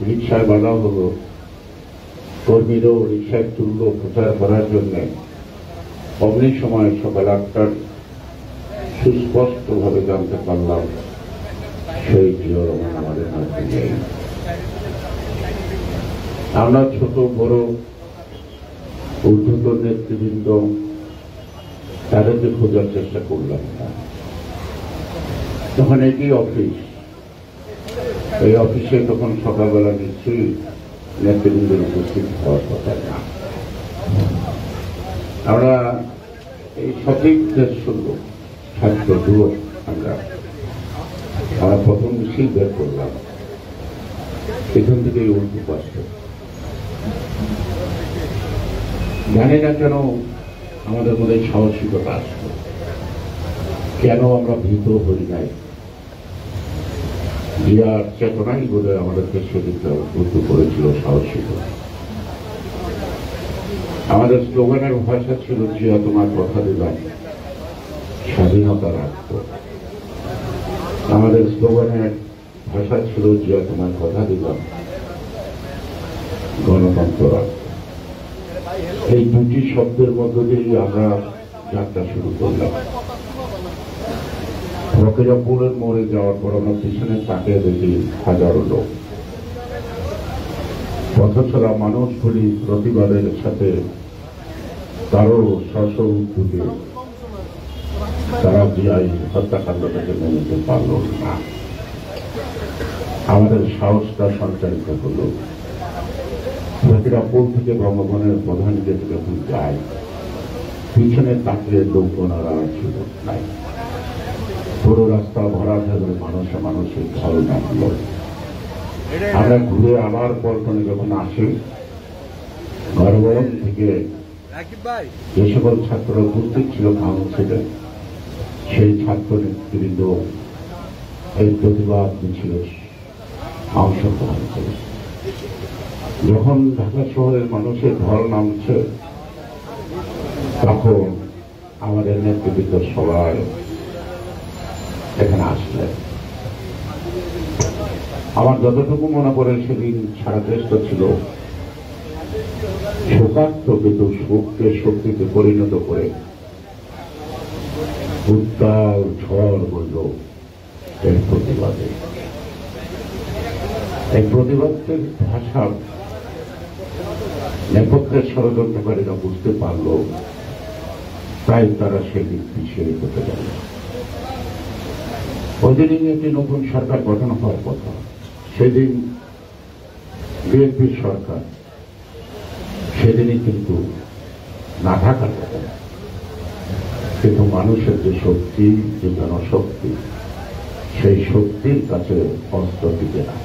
রিক্সায় বাঁধা হল, কর্মীরাও রিক্সায় তুলল প্রচার করার জন্য। অমনি সময় সকাল 8টার সুস্পষ্টভাবে জানতে পারলাম সেই জিয়া রহমান আমাদের মধ্যে নেই। আমরা ছোট বড় ঊর্ধ্বতন নেতৃবৃন্দ তাদেরকে খোঁজার চেষ্টা করলাম না। তখন এটি অফিস, এই অফিসে তখন সকালবেলা নিশ্চয়ই নেতৃবৃন্দের উপস্থিত হওয়ার কথা না। আমরা এই সঠিক দেশ শুনল ছাত্র যুবক আমরা প্রথম মিছিল বের করলাম। এখান থেকে এই উল্টো পাশে জানি না কেন আমাদের মধ্যে সাহসিকতা আসলো, কেন আমরা ভীত হই নাই। জিয়ার চেতনাই বলে আমাদেরকে সেদিকটা উদ্বুদ্ধ করেছিল সাহসিকতা। আমাদের স্লোগানের ভাষা ছিল জিয়া তোমার কথা দিলাম স্বাধীনতা রাখত। আমাদের স্লোগানের ভাষা ছিল জিয়া তোমার কথা দিলাম গণতন্ত্র রাখত। এই দুটি শব্দের মধ্য দিয়ে আমরা যাত্রা শুরু করলাম। ফকিরাপুরের মোড়ে যাওয়ার পর আমরা পিছনে তাকিয়ে দেখি হাজারো লোক পথচলা মানুষগুলি প্রতিবাদের সাথে কারো স্ব উদ্যোগে তারা জিয়াই হত্যাকাণ্ডটাকে মেনে নিতে পারল না। আমাদের সাহসটা সঞ্চারিত হল। ফকিরাপুর থেকে বঙ্গবনের প্রধান গেট যখন যায়, পিছনে তাকিয়ে লোকজনেরা ছিল নাই। পুরো রাস্তা ভরা থাকলে মানুষের ঢল নামল। আমরা ঘুরে আবার পল্টনে যখন আসি, গণভবন থেকে যে সকল ছাত্ররা উপস্থিত ছিল কাউন্সিলে, সেই ছাত্র নেতৃবৃন্দ এই প্রতিবাদ মিছিলে অংশগ্রহণ করে। যখন ঢাকা শহরের মানুষের ঢল নামছে, তখন আমাদের নেতৃবৃন্দ সবাই এখানে আসলেন। আমার যতটুকু মনে পড়ে, সেদিন সারা দেশটা ছিল শোকার্ত, কিন্তু শোককে শক্তিতে পরিণত করে উত্তাল ঝড় বলল এর প্রতিবাদে। এই প্রতিবাদের ভাষা নেপথ্যের ষড়যন্ত্রকারীরা বুঝতে পারল, তাই তারা সেদিন পিছিয়ে যেতে গেল। ওই দিনই একটি নতুন সরকার গঠন হওয়ার কথা। সেদিন বিএনপির সরকার, সেদিনই কিন্তু না থাকার কথা। কিন্তু মানুষের যে শক্তি, যে জনশক্তি, সেই শক্তির কাছে অস্ত্র দিতে না।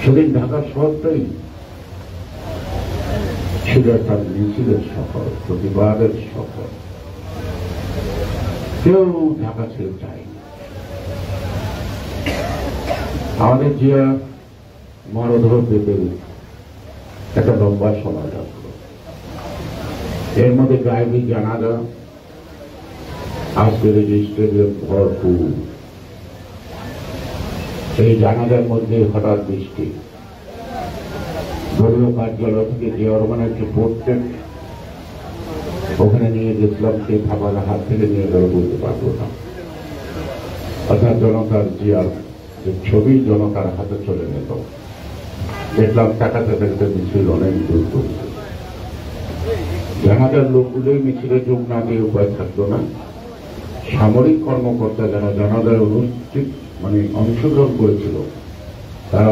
সেদিন ঢাকা শহরটাই ছিল একটা মিছিলের শহর, প্রতিবাদের শহর। কেউ ঢাকা ছেড়ে যায়নি। আমাদের জিয়া মরদেহ পেতে একটা লম্বা সময় লাগলো। এর মধ্যে গায়েবী জানাজা, আজকের স্টেডিয়াম ভরপুর। এই জানাজার মধ্যে হঠাৎ বৃষ্টি। দলীয় কার্যালয় থেকে জিয়া রহমানের একটি পোর্ট্রেট ওখানে নিয়ে গেছিলাম, সেই খাবার হাত থেকে নিয়ে গেল বলতে পারবো না। অর্থাৎ জনতার জিয়ার যে ছবি জনতার হাতে চলে গেল। দেখলাম টাকাতে ফেলতে মিছিল অনেক দূর করছে। জানাজার লোকগুলোই মিছিলে যোগ না দিয়ে উপায় থাকলো না। সামরিক কর্মকর্তা যারা জানাজার অংশগ্রহণ করেছিল তারা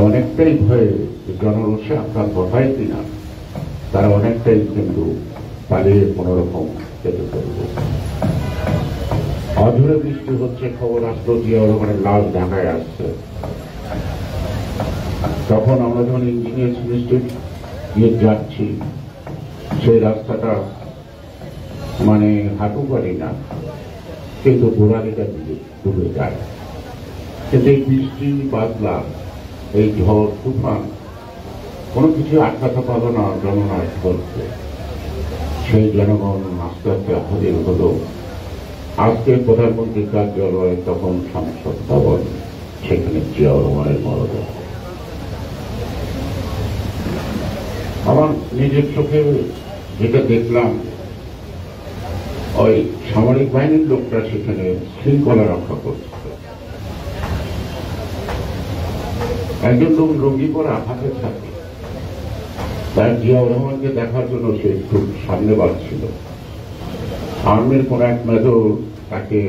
অনেকটাই ভয়ে জনরোষে আপনার কথাই কিনা তারা অনেকটাই কিন্তু পালিয়ে কোনো রকম যেতে পারবে। অঝরে বৃষ্টি হচ্ছে, খবর আসলো জিয়া রহমানের লাশ ঢাকায় আসছে। তখন আমরা যখন ইঞ্জিনিয়ার্স ইনস্টিটিউট গিয়ে যাচ্ছি, সেই রাস্তাটা হাঁটু পারি না, কিন্তু গোড়ালিটা ডুবে যায়। কিন্তু এই বৃষ্টি বাদলা, এই ঝড় তুফান কোনো কিছু আটকাতে পারল না জনগণের ঝড়কে। সেই জনগণ আস্তে আস্তে হাজির হল আজকে প্রধানমন্ত্রীর কার্যালয়ে, তখন সংসদ ভবন, সেখানে জিয়া রহমানের মরদেহ। আমার নিজের চোখে যেটা দেখলাম, ওই সামরিক বাহিনীর লোকটা সেখানে শৃঙ্খলা রক্ষা করছে। একজন লোক লুঙ্গি পরা হাতে থাকে, তার জিয়া রহমানকে দেখার জন্য সে একটু সামনে বাড়ছিল। আর্মির কোন এক মেজর তাকে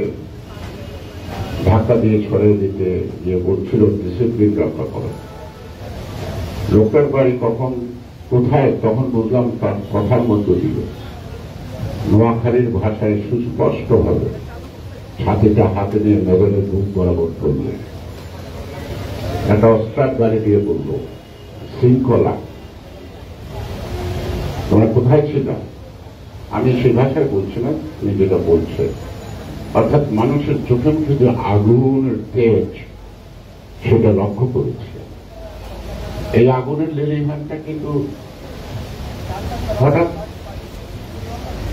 ধাক্কা দিয়ে ছড়িয়ে দিতে গিয়ে বলছিল ডিসিপ্লিন রক্ষা করে। লোকটার বাড়ি কখন কোথায় তখন বুঝলাম তার কথার মধ্য দিয়ে। নোয়াখালীর ভাষায় সুস্পষ্ট ভাবে ছাতিটা হাতে নিয়ে মেজরের বুক বরাবর করলেন। একটা অস্ত্রার গাড়ি দিয়ে বলল, শৃঙ্খলা, তোমরা কোথায় ছিল? আমি সেই ভাষায় বলছি না, তুমি যেটা বলছে, অর্থাৎ মানুষের চোখে মুখে যে আগুনের তেজ সেটা লক্ষ্য করেছে। এই আগুনের লেলিহানটা কিন্তু হঠাৎ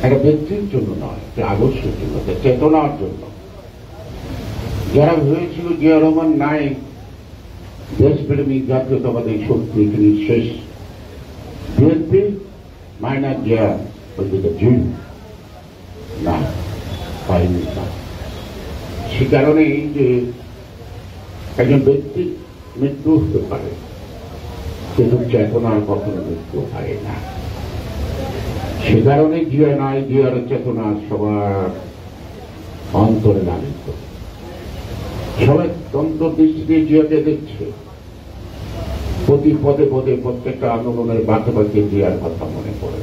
একটা ব্যক্তির জন্য নয়, আদর্শের জন্য, চেতনার জন্য। যারা ভেবেছিল জিয়া রহমান নাই, দেশপ্রেমিক জাতীয়তাবাদী শক্তি, তিনি শেষ। বিএনপি মাইনাস জিয়া জিন না পাইনি। সে কারণেই যে একজন ব্যক্তি মৃত্যু হতে পারে, কিন্তু চেতনার কখনো মৃত্যু হয় না। সে কারণে জিয়া নাই, জিয়ার চেতনা সবার অন্তরে লালিত। সবাই অন্তর্দৃষ্টিতে জিয়াকে দেখছে। প্রতি পদে পদে প্রত্যেকটা আন্দোলনের বাঁকে বাঁকে জিয়ার কথা মনে পড়ে।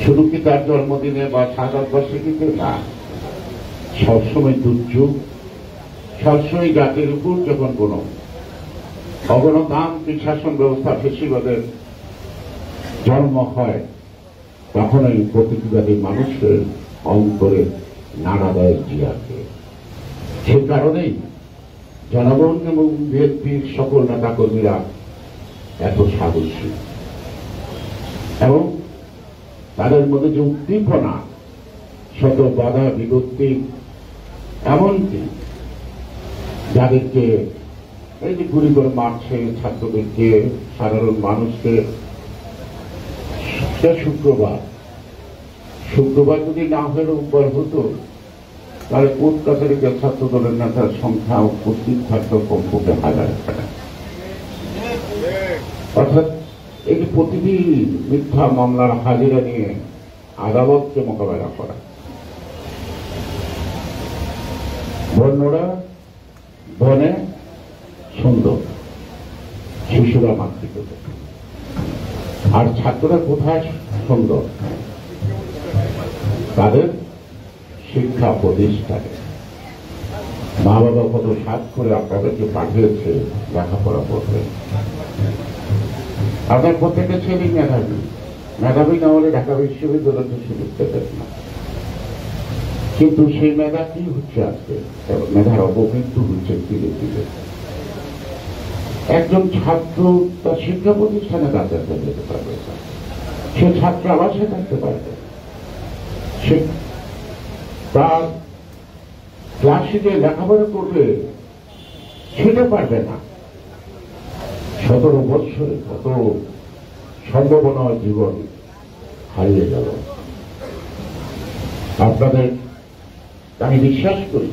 শুধু কি তার জন্মদিনে বা শাহাদাত বার্ষিকীতে না, সবসময় দুর্যোগ, সবসময় জাতির উপর যখন কোন অগণতান্ত্রিক শাসন ব্যবস্থা ফেসিবাদের জন্ম হয়, তখন এই প্রতিবাদী মানুষের অন্তরে নাড়া দেয় জিয়াকে। সে কারণেই জনগণ এবং বিএনপির সকল নেতাকর্মীরা এত সাহসী, এবং তাদের মধ্যে যে উদ্দীপনা, শত বাধা বিপত্তি, এমনকি যাদেরকে এই যে গুলি করে মারছে ছাত্রদেরকে, সাধারণ মানুষকে। শুক্রবার যদি না হয়ে রোববার হতো, তাহলে কোর্ট কাছারিতে ছাত্র দলের নেতার সংখ্যা উপস্থিত থাকতো কমপক্ষে 1000 টাকা। অর্থাৎ এই যে প্রতিদিন মিথ্যা মামলার হাজিরা নিয়ে আদালতকে মোকাবেলা করা। বন্যরা বনে সুন্দর, শিশুরা মাতৃত্ব, আর ছাত্ররা কোথায় সুন্দর? তাদের শিক্ষা প্রতিষ্ঠানে। মা বাবা কত সাত করে আপনাদেরকে পাঠিয়েছে লেখাপড়া করবে। আপনার প্রত্যেকটা ছেলে মেধাবী, মেধাবী না হলে ঢাকা বিশ্ববিদ্যালয়তে সুযোগ পেতেন না। কিন্তু সেই মেধা কি হচ্ছে আজকে? মেধার অপমৃত্যু হচ্ছে ধীরে ধীরে। একজন ছাত্র তার শিক্ষা প্রতিষ্ঠানে যাতায়াত যেতে পারবে না, সে ছাত্র আবাসে থাকতে পারবে, সে তার ক্লাসে যে লেখাপড়া করবে সেটা পারবে না। 17 বৎসরে কত সম্ভাবনা জীবন হারিয়ে গেল। আপনাদের আমি বিশ্বাস করি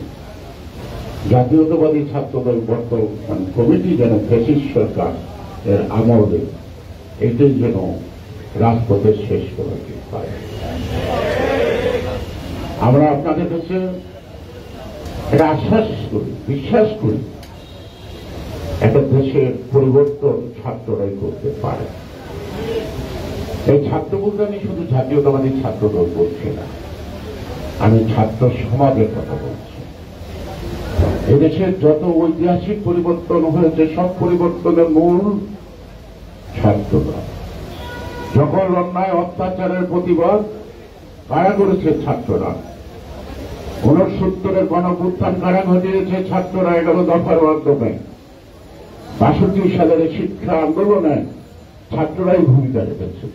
জাতীয়তাবাদী ছাত্রদল বর্তমান কমিটি যেন ফ্যাসিস্ট সরকার এর আমলে এটাই যেন রাজপথে শেষ করা পায়। আমরা আপনাদের কাছে এটা আশ্বাস করি, বিশ্বাস করি, একটা দেশের পরিবর্তন ছাত্ররাই করতে পারে। এই ছাত্র বলতে আমি শুধু জাতীয়তাবাদী ছাত্রদল বলছি না, আমি ছাত্র সমাজের কথা বলছি। এদেশের যত ঐতিহাসিক পরিবর্তন হয়েছে সব পরিবর্তনের মূল ছাত্ররা। যখন অন্যায় অত্যাচারের প্রতিবাদ কারা করেছে ছাত্ররা, 69-এর গণঅভ্যুত্থান কারা ঘটিয়েছে ছাত্ররা 11 দফার মাধ্যমে। 62 সালের শিক্ষা আন্দোলনে ছাত্ররাই ভূমিকা রেখেছিল।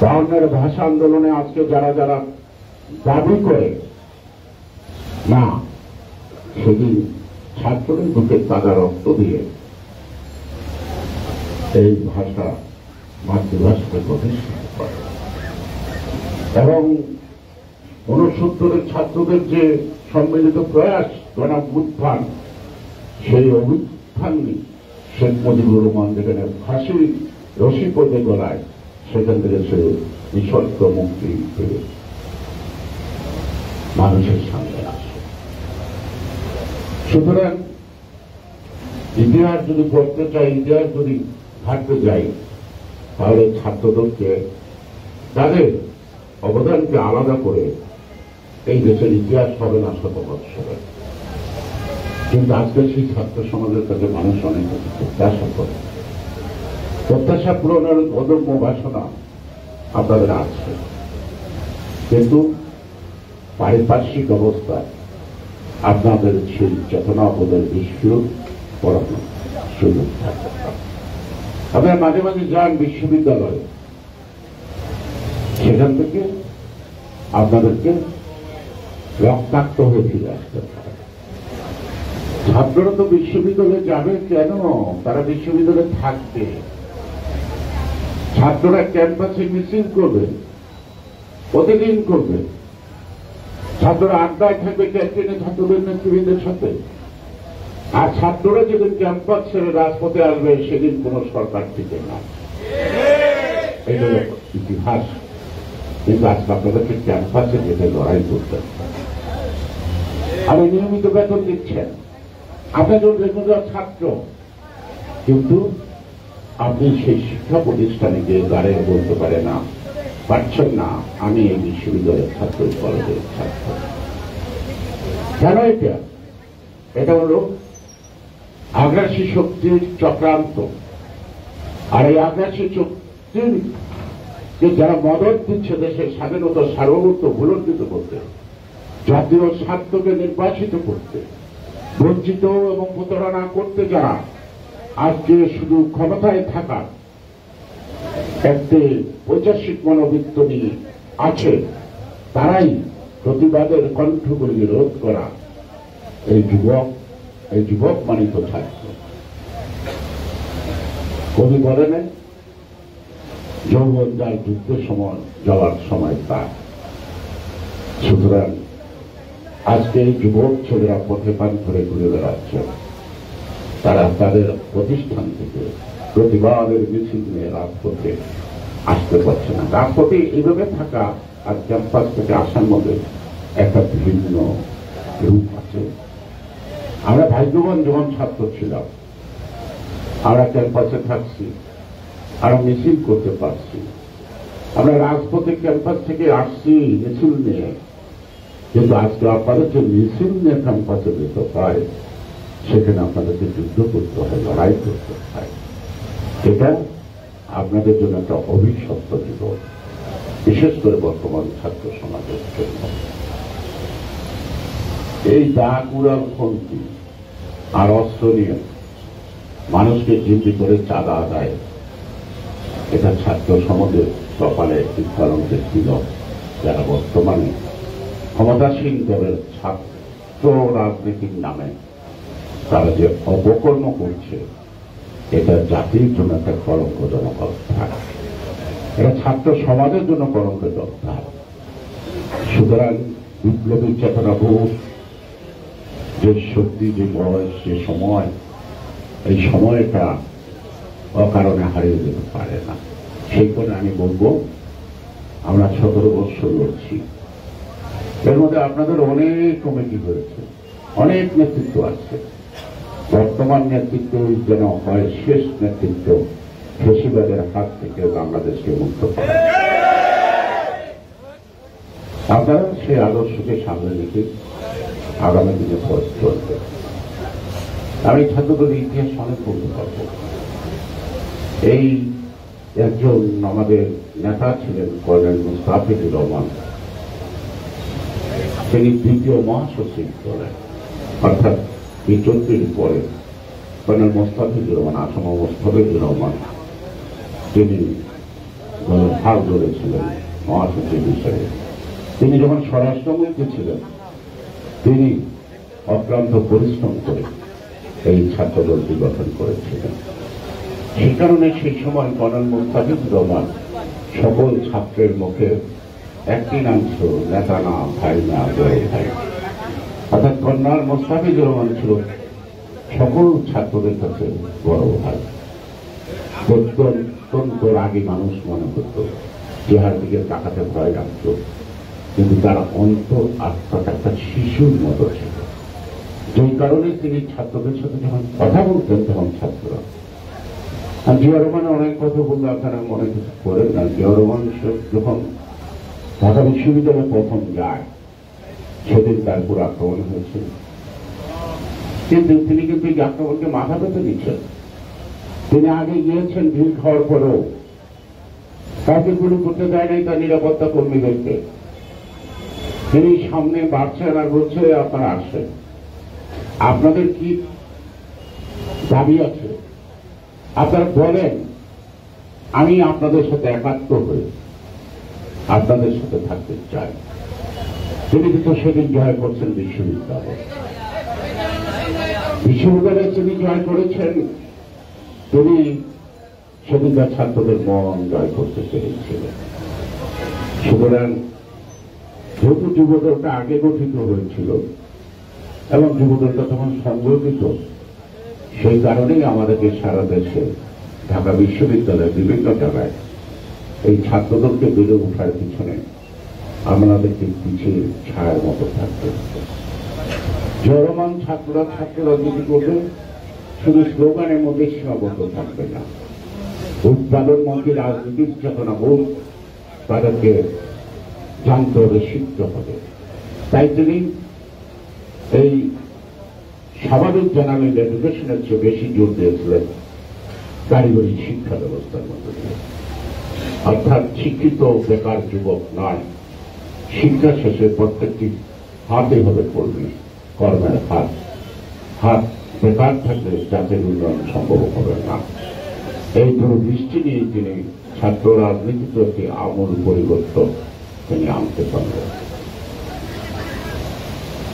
52-এর ভাষা আন্দোলনে আজকে যারা যারা দাবি করে না, সেদিন ছাত্রদের বুকের তাজা রক্ত দিয়ে এই ভাষা মাতৃভাষাকে প্রতিষ্ঠিত করে। এবং 69-এর ছাত্রদের যে সম্মিলিত প্রয়াস গণঅভ্যুত্থান, সেই অভ্যুত্থান শেখ মুজিবুর রহমান যেখানে ফাঁসি রশি পড়ে গলায়, সেখান থেকে সে নিঃশর্ত মুক্তি পেয়ে মানুষের সামনে আসে। সুতরাং ইতিহাস যদি পড়তে চাই, ইতিহাস যদি ঘাটতে যাই, তাহলে ছাত্রদলকে তাদের অবদানকে আলাদা করে এই দেশের ইতিহাস হবে না 100 বৎসরে। কিন্তু আজকে সেই ছাত্র সমাজের কাছে মানুষ অনেক কিছু প্রত্যাশা করে। প্রত্যাশা পূরণের অদম্য বাসনা আপনাদের আছে, কিন্তু পারিপার্শ্বিক অবস্থায় আপনাদের সেই চেতনাবোধের বিস্ফোরণ পড়ানোর সুযোগ থাকে। আপনারা মাঝে মাঝে যান বিশ্ববিদ্যালয়ে, সেখান থেকে আপনাদেরকে রক্তাক্ত হয়ে ফিরে আসতে পারে। ছাত্ররা তো বিশ্ববিদ্যালয়ে যাবে কেন? তারা বিশ্ববিদ্যালয়ে থাকবে। ছাত্ররা ক্যাম্পাসে মিছিল করবে, প্রতিদিন করবে। ছাত্ররা আড্ডায় থাকবে ক্যান্টিনে ছাত্রদের নেতৃবৃন্দের সাথে। আর ছাত্ররা যেদিন ক্যাম্পাস ছেড়ে রাজপথে আসবে, সেদিন কোন সরকার টিকে না। এই হল ইতিহাস। কিন্তু আজকে আপনাদেরকে ক্যাম্পাসে যেতে লড়াই করতে, আপনি নিয়মিত বেতন দিচ্ছেন, আপনি একজন রেগুলার ছাত্র, কিন্তু আপনি সেই শিক্ষা প্রতিষ্ঠানে গিয়ে দাঁড়িয়ে বলতে পারছেন না আমি এই বিশ্ববিদ্যালয়ের ছাত্র, কলেজের ছাত্র। কেন এটা হল আগ্রাসী শক্তির চক্রান্ত। আর এই আগ্রাসী শক্তির যে যারা মদত দিচ্ছে দেশের স্বাধীনতা সার্বভৌমত্ব ভুলণ্ঠিত করতে, জাতীয় স্বার্থকে নির্বাচিত করতে, বঞ্চিত এবং প্রতারণা করতে, যারা আজকে শুধু ক্ষমতায় থাকা একটি ঐতিহাসিক মনোবৃত্ত নিয়ে আছে, তারাই প্রতিবাদের কণ্ঠগুলি রোধ করা এই যুবক মানিত ছাত্র। কবি বলেন, যৌবন যার যুদ্ধের সময় যাওয়ার সময় তার। সুতরাং আজকে এই যুবক ছেলেরা পথে পান করে ঘুরে বেড়াচ্ছে। তারা তাদের প্রতিষ্ঠান থেকে প্রতিবাদের মিছিল নিয়ে রাজপথে আসতে পারছে না। রাজপথে এইভাবে থাকা আর ক্যাম্পাস থেকে আসার মধ্যে একটা ভিন্ন রূপ আছে। আমরা ভাগ্যবান যখন ছাত্র ছিলাম, আমরা ক্যাম্পাসে থাকছি, আমরা মিছিল করতে পারছি, আমরা রাজপথে ক্যাম্পাস থেকে আসছি মিছিল নিয়ে। কিন্তু আজকে আপনাদের যে মিছিল নিয়ে ক্যাম্পাসে যেতে পারে, সেখানে আপনাদেরকে যুদ্ধ করতে হয়, লড়াই করতে হয়। এটা আপনাদের জন্য একটা অভিশপ্ত জীবন, বিশেষ করে বর্তমান ছাত্র সমাজের জন্য। এই দাগ উড়ালপন্থী আর অস্ত্র নিয়ে মানুষকে জিম্মি করে চাঁদা আদায়, এটা ছাত্র সমাজের কপালে একটি কলঙ্কের তিলক, যারা বর্তমানে ক্ষমতাসীন দলের ছাত্র রাজনীতির নামে তারা যে অপকর্ম করছে, এটা জাতির জন্য একটা কলঙ্কজনক অধ্যায়, এটা ছাত্র সমাজের জন্য কলঙ্কের অধ্যায়। সুতরাং বিপ্লবী চেতনা বোধ, যে শক্তি, যে বয়স, যে সময়, এই সময়টা অকারণে হারিয়ে যেতে পারে না। সেই কারণে আমি বলবো, আমরা 17 বছর লড়ছি, এর মধ্যে আপনাদের অনেক কমিটি হয়েছে, অনেক নেতৃত্ব আছে। বর্তমান নেতৃত্ব যেন হয় শেষ নেতৃত্ব, ফেসিবাদের হাত থেকে বাংলাদেশকে মুক্ত করা। আপনারা সেই আদর্শকে সামনে রেখে আগামী দিনে পথ চলবে। আমি ছাত্রদের ইতিহাস অনেক বলতে পারব। এই একজন আমাদের নেতা ছিলেন কর্নেল মুস্তাফিজুর রহমান, তিনি দ্বিতীয় মহাসচিব দলের, অর্থাৎ এই 34 পরে কর্নেল মুস্তাফিজুর রহমান, আসাম মুস্তাফিজুর রহমান, তিনি দলের ভাগ ধরেছিলেন মহাসচিব হিসেবে। তিনি যখন স্বরাষ্ট্রমন্ত্রী ছিলেন, তিনি অক্লান্ত পরিশ্রম করে এই ছাত্রদলটি গঠন করেছিলেন। সেই কারণে সেই সময় কর্নেল মুস্তাফিজুর রহমান সকল ছাত্রের মুখে একটি নাম ছিল, নেতা না, ভাই না, বড় ভাই। অর্থাৎ কর্নেল মুস্তাফিজুর রহমান ছিল সকল ছাত্রদের কাছে বড় ভাই। অত্যন্ত রাগী মানুষ মনে করত, চেহার দিকে তাকাতে ভয় লাগত, কিন্তু তার অন্তর আত্মাটা একটা শিশুর মতো ছিল। যেই কারণে তিনি ছাত্রদের সাথে যখন কথা বলতেন, তখন ছাত্ররা, জিয়া রহমানের অনেক কথা বললে আপনারা মনে কিছু করেন না। জিয়া রহমান যখন ঢাকা বিশ্ববিদ্যালয়ে প্রথম যায়, সেদিন তার উপর আক্রমণ হয়েছিল, কিন্তু তিনি কিন্তু এই আক্রমণকে মাথা পেতে দিচ্ছেন। তিনি আগে গিয়েছেন ভিড় খাওয়ার পরেও, কাউকে গুলি করতে দেয় নাই তার নিরাপত্তা কর্মীদেরকে। তিনি সামনে বাড়ছেন আর বলছে, আপনারা আসেন, আপনাদের কি দাবি আছে আপনারা বলেন, আমি আপনাদের সাথে একাত্ম হয়ে আপনাদের সাথে থাকতে চাই। তিনি কিন্তু সেদিন জয় করছেন বিশ্ববিদ্যালয়ে তিনি জয় করেছেন। তিনি সেদিনকার ছাত্রদের মন জয় করতে পেরেছিলেন। সুতরাং যেহেতু যুবদলটা আগে গঠিত হয়েছিল এবং যুবদলটা তখন সংগঠিত, সেই কারণেই আমাদেরকে সারা দেশে ঢাকা বিশ্ববিদ্যালয়ের বিভিন্ন জায়গায় এই ছাত্রদলকে বেড়ে ওঠার পিছনে আমাদেরকে পিছিয়ে ছায়ার মতো থাকতে হতো। জড়মান ছাত্ররা রাজনীতি করবে, শুধু স্লোগানের মধ্যে সীমাবদ্ধ থাকবে না, উৎপাদনমন্ত্রী রাজনীতির চেতনা বোধ তাদেরকে জানতে হবে, শিখতে হবে। তাই তিনি এই স্বাভাবিক জেনারেল এডুকেশনের চেয়ে বেশি জোর দিয়েছিলেন কারিগরি শিক্ষা ব্যবস্থার মধ্যে দিয়ে। অর্থাৎ শিক্ষিত বেকার যুবক নয়, শিক্ষা শেষে প্রত্যেকটি হাতে হবে কর্মের হাত বেকার থাকলে জাতির উন্নয়ন সম্ভব হবে না। এই দূরদৃষ্টি নিয়ে তিনি ছাত্র রাজনীতিতে একটি আমূল পরিবর্তন তিনি আনতে পারলেন।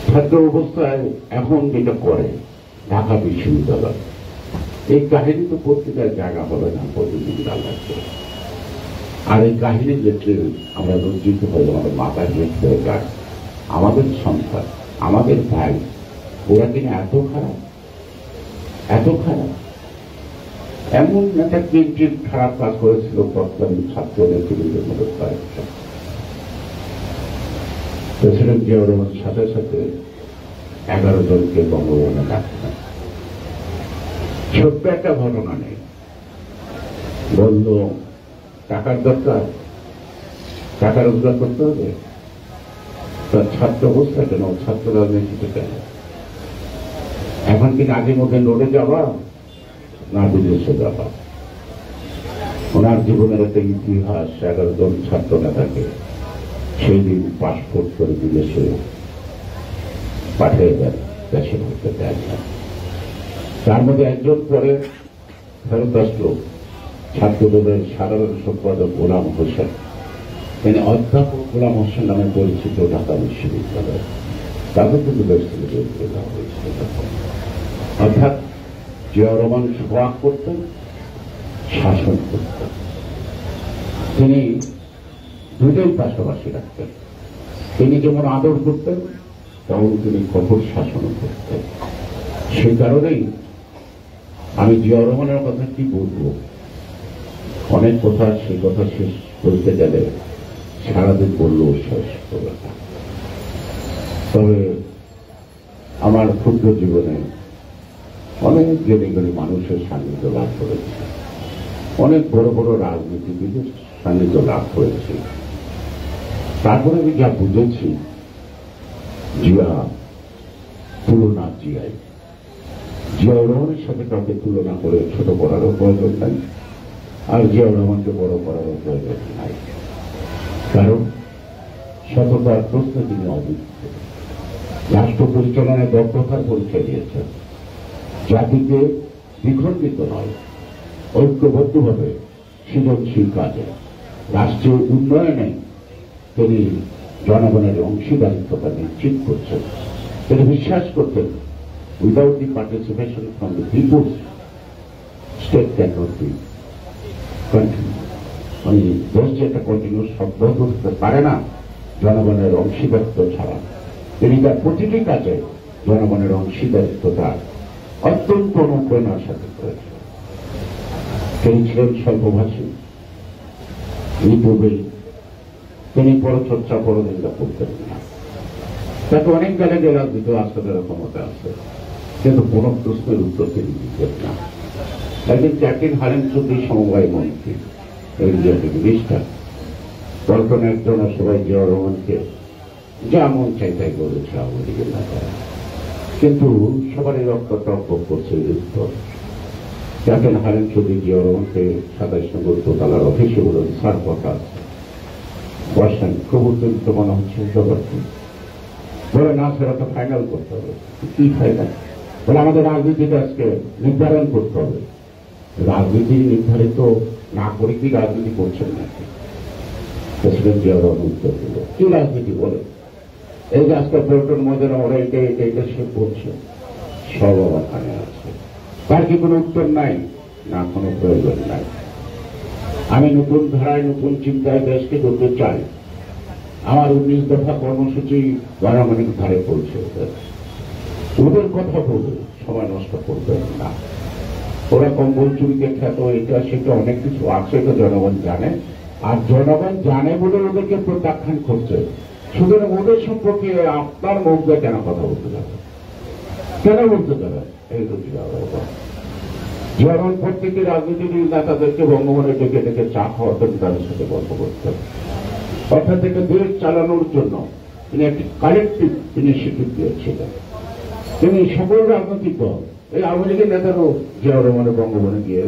ছাত্র অবস্থায় এখন যেটা করে ঢাকা বিশ্ববিদ্যালয়, এই কাহিনী তো পত্রিকার জায়গা হবে না, প্রতিদিন লাগবে। আর এই কাহিনী দেখলে আমরা লজ্জিত হয়ে আমাদের মাথায় হেঁট হয়ে যায়। আমাদের সন্তান, আমাদের ভাই, ওরা কিনা এত খারাপ, এত খারাপ। এমন একটা কিঞ্চিত খারাপ কাজ করেছিল তৎকালীন ছাত্র নেতৃত্বের মধ্যে কয়েকটা। প্রেসিডেন্ট জিয়া রহমানের সাথে সাথে 11 জনকে বঙ্গভবনে ডাকলেন। ছোট্ট একটা ঘটনা নেই, বলল টাকার দরকার, টাকা রোজগার করতে হবে, তার ছাত্র অবস্থা কেন, ছাত্র রাজনীতিতে কেন, এখন কি আগের মধ্যে লড়ে যাওয়া না বিদেশে যাওয়া। ওনার জীবনের একটা ইতিহাস, 11 জন ছাত্র নেতাকে সেই দিন পাসপোর্ট করে বিদেশে পাঠিয়ে দেন, দেশে ঢুকতে দেন না। তার মধ্যে একজন পরে ফেরত আসলো, ছাত্রদলের সাধারণ সম্পাদক গোলাম হোসেন। তিনি অধ্যাপক গোলাম হোসেন নামে পরিচিত ঢাকা বিশ্ববিদ্যালয়। তাদের কিন্তু দেশ থেকে বের করে দেওয়া হয়েছিল। অর্থাৎ জিয়াউর রহমান সোহাগ করতেন, শাসন করতেন। তিনি দুটোই পাশাপাশি রাখতেন। তিনি যেমন আদর করতেন, তেমন তিনি কঠোর শাসন করতেন। সেই কারণেই আমি জিয়াউর রহমানের কথা কি বলবো, অনেক কথা, সেই কথা শেষ করতে গেলে সারাদিন বললেও শেষ করবে না। তবে আমার ক্ষুদ্র জীবনে অনেক জ্ঞানী জ্ঞানী মানুষের সান্নিধ্য লাভ করেছি, অনেক বড় বড় রাজনীতিবিদের সান্নিধ্য লাভ করেছি। তারপরে আমি যা বুঝেছি, জিয়া তুলনা জিয়াই। জিয়াউর রহমানের সাথে কাউকে তুলনা করে ছোট করারও প্রয়োজন নাই, আর জিয়াউর রহমানকে বড় করারও প্রয়োজন নাই। কারণ সততার প্রশ্নে তিনি অভিজ্ঞ, রাষ্ট্র পরিচালনায় দক্ষতার পরিচয় দিয়েছেন। জাতিকে বিখণ্ডিত নয়, ঐক্যবদ্ধভাবে সৃজনশীল কাজে, রাষ্ট্রীয় উন্নয়নে তিনি জনগণের অংশীদারিত্বতা নিশ্চিত করছেন। তিনি বিশ্বাস করতেন, without the participation from the peoples, state can not be continue. মানে দেশ যেটা কন্টিনিউ সম্পর্ক করতে পারে না জনগণের অংশীদারিত্ব ছাড়া। তিনি তার প্রতিটি কাজে জনগণের অংশীদারিত্বতা অত্যন্ত অনুপ্রেরণার সাথে করেছেন। তিনি ছিলেন স্বল্পভাষী, ইউটিউবে তিনি পরচর্চা পরনিন্দা করতেন না। তাকে অনেক জায়গায় রাজনীতি আসনের ক্ষমতা আছে, কিন্তু কোন প্রশ্নের উত্তর তিনি দিতেন না। একদিন ক্যাপ্টেন হারেন চৌধুরী সমবায় মন্ত্রী, মিনিস্টার, পল্টন একজন সবাই জিয়াউর রহমানকে যা মন চাই তাই বলেছে আওয়ামী লীগের নেতারা, কিন্তু সবারই রক্ত টক করছে উত্তর। ক্যাপ্টেন হারেন চৌধুরী জিয়াউর রহমানকে 27 নম্বর দোতলার অফিসে বলুন, স্যার কথা আছে, বসেন, খুব উত্তেজিত মনে হচ্ছে ব্যাপারটি। বলে না স্যার, একটা ফাইনাল করতে হবে। কি ফাইনাল? বলে আমাদের রাজনীতিটা আজকে নির্ধারণ করতে হবে। রাজনীতি নির্ধারিত না করে কি রাজনীতি করছেন নাকি? প্রেসিডেন্ট জিয়াউর রহমান উত্তর দিল, কি রাজনীতি বলে? এই যে আজকে পল্টন মধ্যে ওরা এটা সে বলছে, সব আমার কানে আছে। তার কি কোনো উত্তর নাই? না, কোনো প্রয়োজন নাই। আমি নতুন ধারায় নতুন চিন্তায় দেশকে করতে চাই। আমার 19 দফা কর্মসূচি গণমানিক ধারে পৌঁছে ওদের কথা বলে সময় নষ্ট করবেন না। ওরা কম্বল চুরিকে খ্যাত, এটা সেটা অনেক কিছু আছে, এটা জনগণ জানে। আর জনগণ জানে বলে ওদেরকে প্রত্যাখ্যান করছে। সুতরাং ওদের সম্পর্কে আপনার মুখ দিয়ে কেন কথা বলতে যাবে? কেন বলতে যাবে? এই তো যেমন প্রত্যেকটি রাজনীতিবিদ নেতাদেরকে বঙ্গভবনে ডেকে ডেকে চা খাওয়াতেন, তাদের সাথে গল্প করতেন। অর্থাৎ থেকে দেশ চালানোর জন্য তিনি একটি কালেকটিভ ইনিশিয়েটিভ দিয়েছিলেন। তিনি সকল রাজনৈতিক দল, এই আওয়ামী লীগের নেতারও জিয়াউর রহমানের বঙ্গভবনে গিয়ে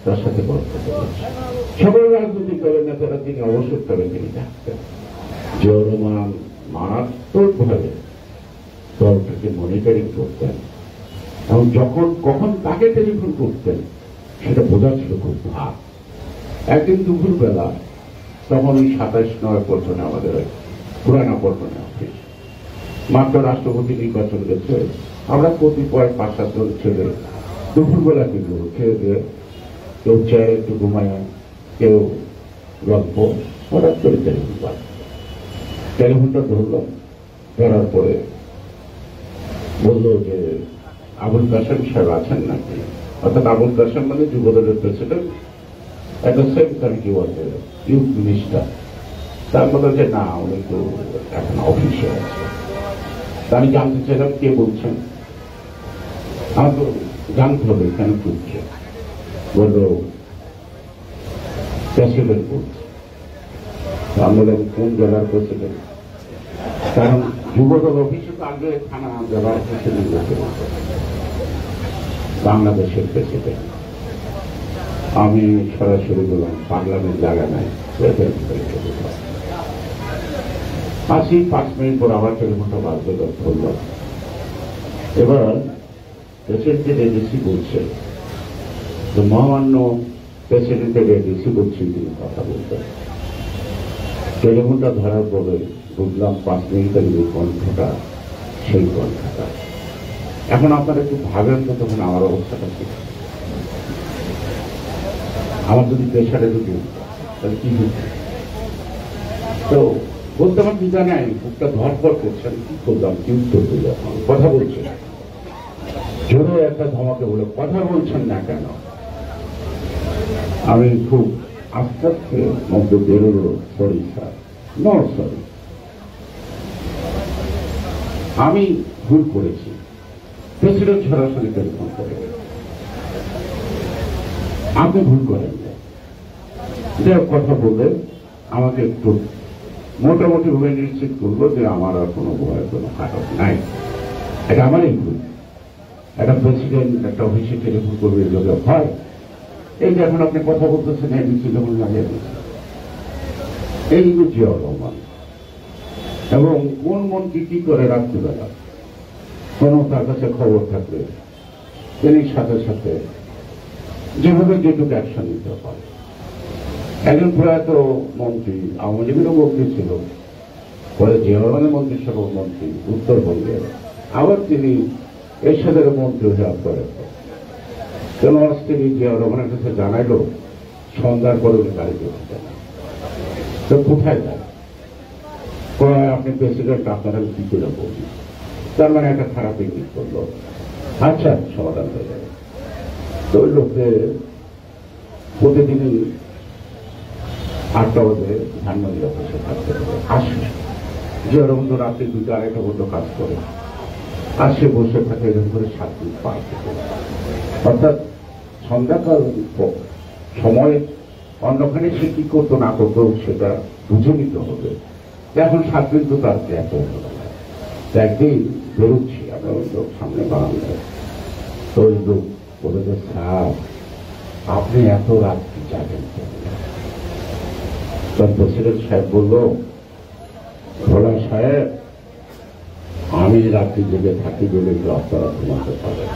তার সাথে গল্প করেছেন। সকল রাজনৈতিক দলের নেতারা তিনি অবসর করে তিনি থাকতেন। জিয়াউর রহমান মারাত্মকভাবে দলটাকে মনিটরিং করতেন এবং যখন কখন তাকে টেলিফোন করতেন সেটা বোঝা ছিল খুব ভাগ। একদিন দুপুরবেলা, তখন ওই 27/9 পল্টনে আমাদের পুরানা পল্টনে অফিস, মাত্র রাষ্ট্রপতি নির্বাচন গেছে। আমরা কতিপয় 5-7 জন ছেলে দুপুরবেলা কিন্তু খেয়ে দিয়ে কেউ চেয়ারে একটু ঘুমায়, কেউ গল্প, হঠাৎ করে টেলিফোন পায়। টেলিফোনটা ধরলাম, ধরার পরে বলল যে আবুল কাসেম সাহেব আছেন নাকি? অর্থাৎ আবুল কাসেম মানে যুবদলের president, at the same time কি বলছে ইউথ মিনিস্টার। তার বলল যে না, উনি তো এখন অফিসে আছে। আমি জানতে চাইলাম কে বলছেন। আমার তো জানতে হবে কেন করছে। বলল প্রেসিডেন্ট বলছে। আমি বললাম কোন জেলার প্রেসিডেন্ট? কারণ যুবদল অফিসে তো আগে থানা জেলার প্রেসিডেন্ট বাংলাদেশের প্রেসিডেন্ট। আমি সরাসরি বললাম পার্লামেন্ট জায়গা নাই, 5 মিনিট পর আবার টেলিফোনটা বাধ্যতা ধরল। এবার প্রেসিডেন্টের এডিসি বলছে যে মহামান্য প্রেসিডেন্টের এডিসি বলছি তিনি কথা বলতেন। টেলিফোনটা ধরার পরে বুঝলাম 5 মিনিটের যে কণ্ঠটা সেই কণ্ঠটা। এখন আপনারা একটু ভাবেন তো তখন আমার অবস্থাটা কি, আমার যদি প্রেশারে যদি তাহলে কি হচ্ছে। তো বলতে আমার দিদা নাই, বুকটা ধরপড় করছেন, কি করলাম, কি উত্তর দিলাম। কথা বলছেন জোরে একটা ধমাকে বলে কথা বলছেন না কেন। আমি খুব আস্তে আস্তে মধ্যে বেরোলো, সরি স্যার, নো সরি, আমি ভুল করেছি। প্রেসিডেন্ট সরাসরি টেলিফোন করে, আপনি ভুল করেন না। কথা বলে আমাকে একটু মোটামুটি ভাবে নিশ্চিত করলো যে আমার আর কোনো ভয়ের কোনো কারণ নাই। এটা আমারই ভুল। একটা প্রেসিডেন্ট একটা অফিসে টেলিফোন করবে লোকে হয়। এই যে এখন আপনি কথা বলতেছেন এডিসি যখন লাগিয়ে দিচ্ছেন, এই কিন্তু জিয়াউর রহমান। এবং কোন মন্ত্রী কি করে রাত্রিবেলা কোন তার কাছে খবর থাকলে তিনি সাথে সাথে যেভাবে যেটুকু অ্যাকশন নিতে পারে। একজন প্রয়াত মন্ত্রী, আওয়ামী লীগেরও মন্ত্রী ছিল, পরে জিয়াউর রহমানের মন্ত্রিসভার মন্ত্রী উত্তরবঙ্গের, আবার তিনি এরশাদের মন্ত্রী হয়ে আপনার কেন তিনি জিয়াউর রহমানের কাছে জানাইল সন্ধ্যার পরে উনি গাড়িতে উঠতেন। তো কোথায় যায়, আপনি প্রেসিডেন্ট, আপনারা কি করে বলছি, তার মানে একটা খারাপ ইঙ্গিত করলো। আচ্ছা, সমাধান হয়ে যাবে। তো ওই লোককে প্রতিদিনই 8টা বাজে ধানমন্ডি অফিসে থাকতে হবে, আসে জিয়াউর রহমান রাত্রি 2টা 2:30 পর্যন্ত কাজ করে, আর সে বসে থাকে এরকম করে 7 দিন পার করে। অর্থাৎ সন্ধ্যাকাল সময় অন্যখানে সে কি করতো না করতো সেটা বুঝে নিতে হবে। এখন 7 দিন তো তার এত একদিন বেরোচ্ছি, আমরা ওই লোক সামনে বারান্দায়, তো ওই লোক বলে যে স্যার আপনি এত রাত্রি যাবেন। তখন প্রেসিডেন্ট সাহেব বলল, ভোলা সাহেব আমি রাত্রি জেগে থাকি বলে তো আপনারা ঘুমাতে পারেন।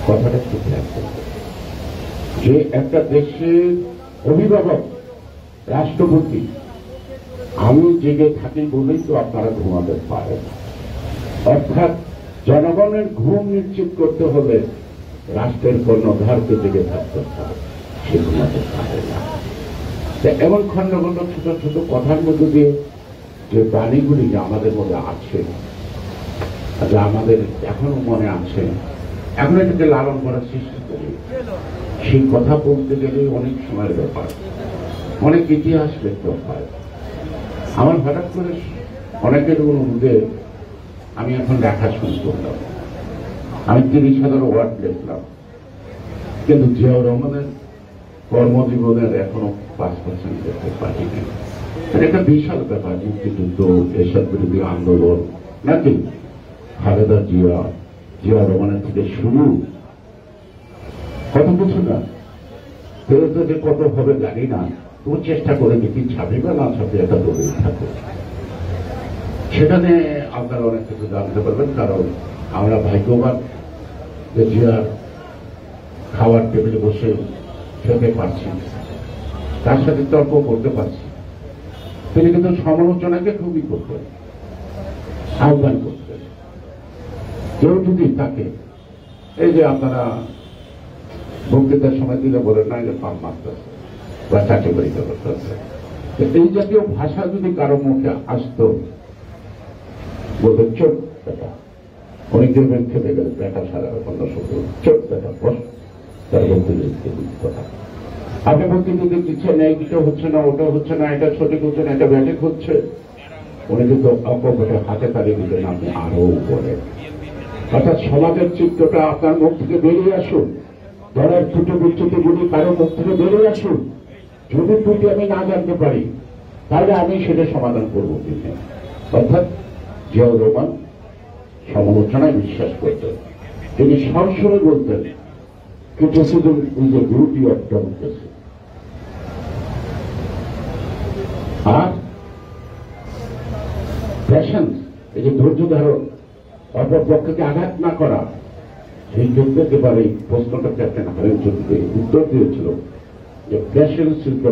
কথাটা ঠিক রাখতে হবে যে একটা দেশের অভিভাবক রাষ্ট্রপতি, আমি জেগে থাকি বলেই তো আপনারা ঘুমাতে পারেন। অর্থাৎ জনগণের ঘুম নিশ্চিত করতে হলে রাষ্ট্রের কর্ণধারকে জেগে থাকতে হবে, সে ঘুমাতে পারে না। এমন খণ্ড খণ্ড ছোট ছোট কথার মধ্যে দিয়ে যে প্রাণীগুলি যে আমাদের মধ্যে আছে, যা আমাদের এখনো মনে আছে, এখন এটাকে লালন করার চেষ্টা করি। সেই কথা বলতে গেলে অনেক সময়ের ব্যাপার, অনেক ইতিহাস লিখতে হয়। আমার হঠাৎ করে অনেকের অনুরোধে আমি এখন লেখা শুরু করলাম। আমি 30,000 ওয়ার্ড লিখলাম, কিন্তু জিয়াউর রহমানের কর্মজীবনের এখনো 5% লিখতে পারিনি। এটা বিশাল ব্যাপার, মুক্তিযুদ্ধ, এরশাদ বিরোধী আন্দোলন, নাকি খালেদা জিয়া, জিয়াউর রহমানের থেকে শুরু কত কিছু না, ফেরত যে কত হবে জানি না, তুমি চেষ্টা করে দেখি ছাপি বা না ছাপি একটা দলিল থাকে, সেখানে আপনারা অনেক কিছু জানতে পারবেন। কারণ আমরা ভাগ্যবান যে জিয়ার খাওয়ার টেবিলে বসে খেতে পারছি, তার সাথে তর্ক করতে পারছি। তিনি কিন্তু সমালোচনাকে খুবই করতেন, আহ্বান করতেন। কেউ যদি তাকে এই যে আপনারা বক্তৃতার সময় দিলে বলেন না যে পাম মারতেছে বা চাকরি পরীক্ষা করতেছে, এই জাতীয় ভাষা যদি কারো মুখে আসতো, বলতে চোখ বেটা, অনেকের ব্যাংক খেতে গেলে বেটা সারা অন্য শব্দ, চোখ বেটা বস, তার বলতে কথা। আপনি বলতে যদি দিচ্ছেন এইটা হচ্ছে না, ওটা হচ্ছে না, এটা সঠিক হচ্ছে না, এটা ব্যাটিক হচ্ছে, উনি কিন্তু অপরটা হাতে তাড়িয়ে দিলেন, আপনি আরো বলেন। অর্থাৎ সমাজের চিত্রটা আপনার মুখ থেকে বেরিয়ে আসুন, দলের ছোট বিচ্ছুতিগুলি কারো মুখ থেকে বেরিয়ে আসুন। যদি দুটি আমি না জানতে পারি তাহলে আমি সেটা সমাধান করবো কিন্তু। অর্থাৎ জিয়াউর রহমান সমালোচনায় বিশ্বাস করতেন। তিনি সবসময় বলতেন criticism is a beauty of democracy. আর প্যাশন্স, এই যে ধৈর্য ধারণ, অপরপক্ষকে আঘাত না করা, সেই জন্য একেবারে এই প্রশ্নটা ক্যাপ্টেন হারেনচন্দ্রকে উত্তর দিয়েছিল যে passions is the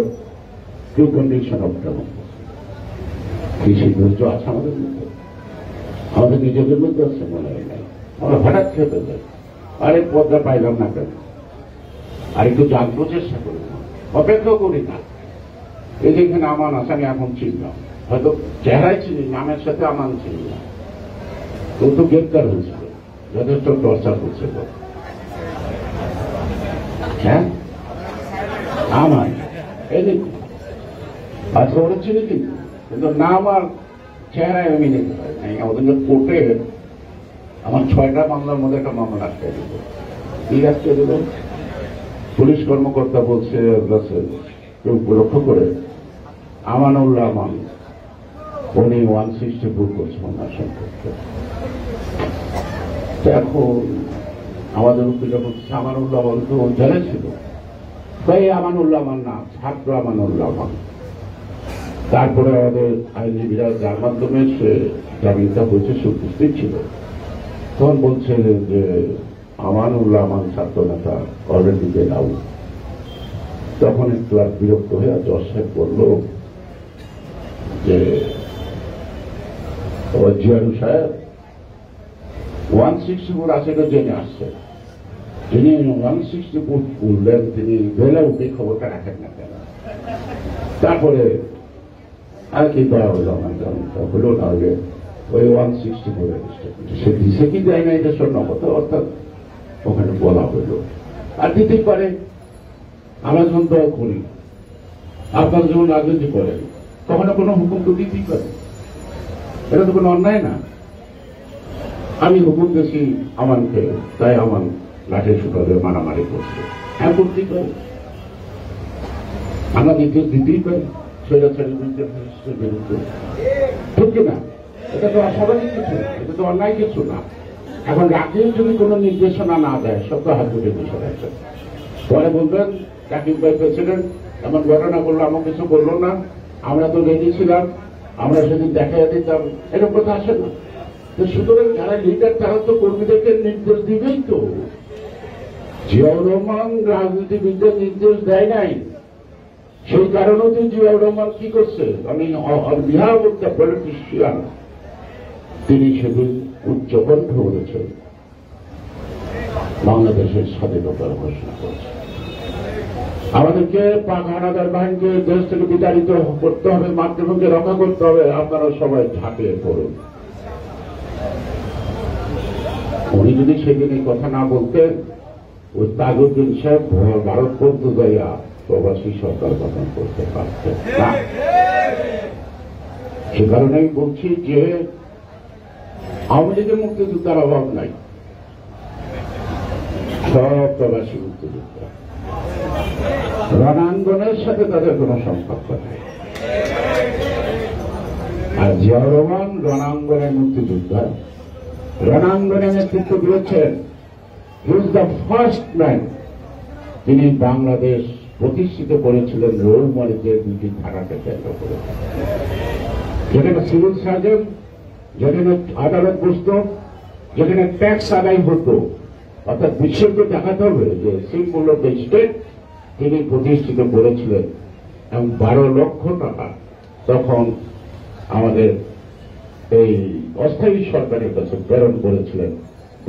pre condition of democracy. কি সেই ধৈর্য আছে আমাদের মধ্যে? আমাদের নিজেদের মধ্যে আছে মনে হয় নাই। আমরা হঠাৎ খেতে যাই, আরে পদটা পাইলাম না কেন, আর একটু জানবো চেষ্টা করি না, অপেক্ষা করি না। এই যে এখানে আমান আছে, আমি এখন চিনলাম, হয়তো চেহারাই চিনি, নামের সাথে আমান চিনি না। কেউ তো গ্রেপ্তার হয়েছিল, যথেষ্ট টর্চার করছিল। হ্যাঁ আমান এই দেখুন, আজকে ওরা চিনি কিন্তু নাম আর চেহারায় আমি নিতে পারি নাই। আমাদের কোর্টে আমার 6টা মামলার মধ্যে একটা মামলা আটকে দিল। কি আটকে দিল? পুলিশ কর্মকর্তা বলছে কেউ লক্ষ্য করে আমানুল্লাহ আমান উনি 164 করছে ওনার সম্পর্কে। এখন আমাদের উকিলরা বলছে আমানুল্লাহ আমান তো জেলে ছিল, তাই আমানুল্লাহ আমান না, ছাত্র আমানুল্লাহ আমান। তারপরে আমাদের আইনজীবীরা যার মাধ্যমে সে জামিনটা হয়েছে সে উপস্থিত ছিল, তখন বলছে যে আমানুল্লাহ আমান ছাত্র নেতা অলরেডি বেল আউট। তখন একটু আর বিরক্ত হয়ে জজ সাহেব বলল যে জিয়ারু সাহেব 164 আছে এটা জেনে আসছে, যিনি 164 বললেন তিনি বেল আউট, এই খবরটা রাখেন না কেন? তারপরে আর কি করা হলো, আমার জামিনটা হলো না, ওই 164 সে দিছে কি দেয় না এটা স্বর্ণ কথা, অর্থাৎ ওখানে বলা হইল। আর দিতেই পারে, আমরা যখন দল করি, আপনারা যখন রাজনীতি করেন, কখনো কোনো হুকুম তো দিতেই পারে, এটা তো কোনো অন্যায় না। আমি হুকুম দিয়েছি আমানকে, তাই আমান লাঠি সুতারে মারামারি করছে, হ্যাঁ করতেই পারে। আমরা নির্দেশ দিতেই পারি স্বৈরাচারীর বিরুদ্ধে, ঠিক কিনা? এটা তো অস্বাভাবিক কিছু, এটা তো অন্যায় কিছু না। এখন রাজ্যের যদি কোনো নির্দেশনা না দেয়, সব তো হাত ধরে বসে আছে। পরে বলবেন রাকিব ভাই প্রেসিডেন্ট এমন ঘটনা করলো, আমার কিছু করলো না, আমরা তো রেডি ছিলাম, আমরা সেদিন দেখা দিতাম, এরকম কথা আসে না। তো সুতরাং যারা লিডার তারা তো কর্মীদেরকে নির্দেশ দিবেই। তো জিয়াউর রহমান রাজনীতিবিদদের নির্দেশ দেয় নাই, সেই কারণেও তো জিয়াউর রহমান কি করছে, আমি বিহার বলতে পলিটিশিয়ান, তিনি সেদিন উচ্চকণ্ঠ বলেছেন বাংলাদেশের স্বাধীনতার ঘোষণা করেছে। আমাদেরকে পাক হানাদার বাহিনীকে দেশ থেকে বিতাড়িত করতে হবে, মাতৃভূমিকে রক্ষা করতে হবে, আপনারা সবাই ঝাঁপিয়ে পড়ুন। উনি যদি সেদিন এই কথা না বলতেন, ওই তাজউদ্দিন সাহেব ভারত পর্যন্ত যাইয়া প্রবাসী সরকার গঠন করতে পারতেন না। সে কারণে আমি বলছি যে আওয়ামী লীগের মুক্তিযোদ্ধার অভাব নাই, সব প্রবাসী মুক্তিযোদ্ধা, রণাঙ্গনের সাথে তাদের কোন সম্পর্ক নেই। আর জিয়াউর রহমান রণাঙ্গনের মুক্তিযোদ্ধা, রণাঙ্গনে নেতৃত্ব দিয়েছেন। He is the first man যিনি বাংলাদেশ প্রতিষ্ঠিত করেছিলেন রৌমারীদের 2টি ধারাকে কেন্দ্র করে, যেখানে সিভিল সার্জন, যেখানে আদালত বসত, যেখানে ট্যাক্স আদায় হতো, অর্থাৎ বিশ্বকে দেখাতে হবে যে সিম্বল অফ দ্য স্টেট তিনি প্রতিষ্ঠিত করেছিলেন। এবং 12 লক্ষ টাকা তখন আমাদের এই অস্থায়ী সরকারের কাছে প্রেরণ করেছিলেন,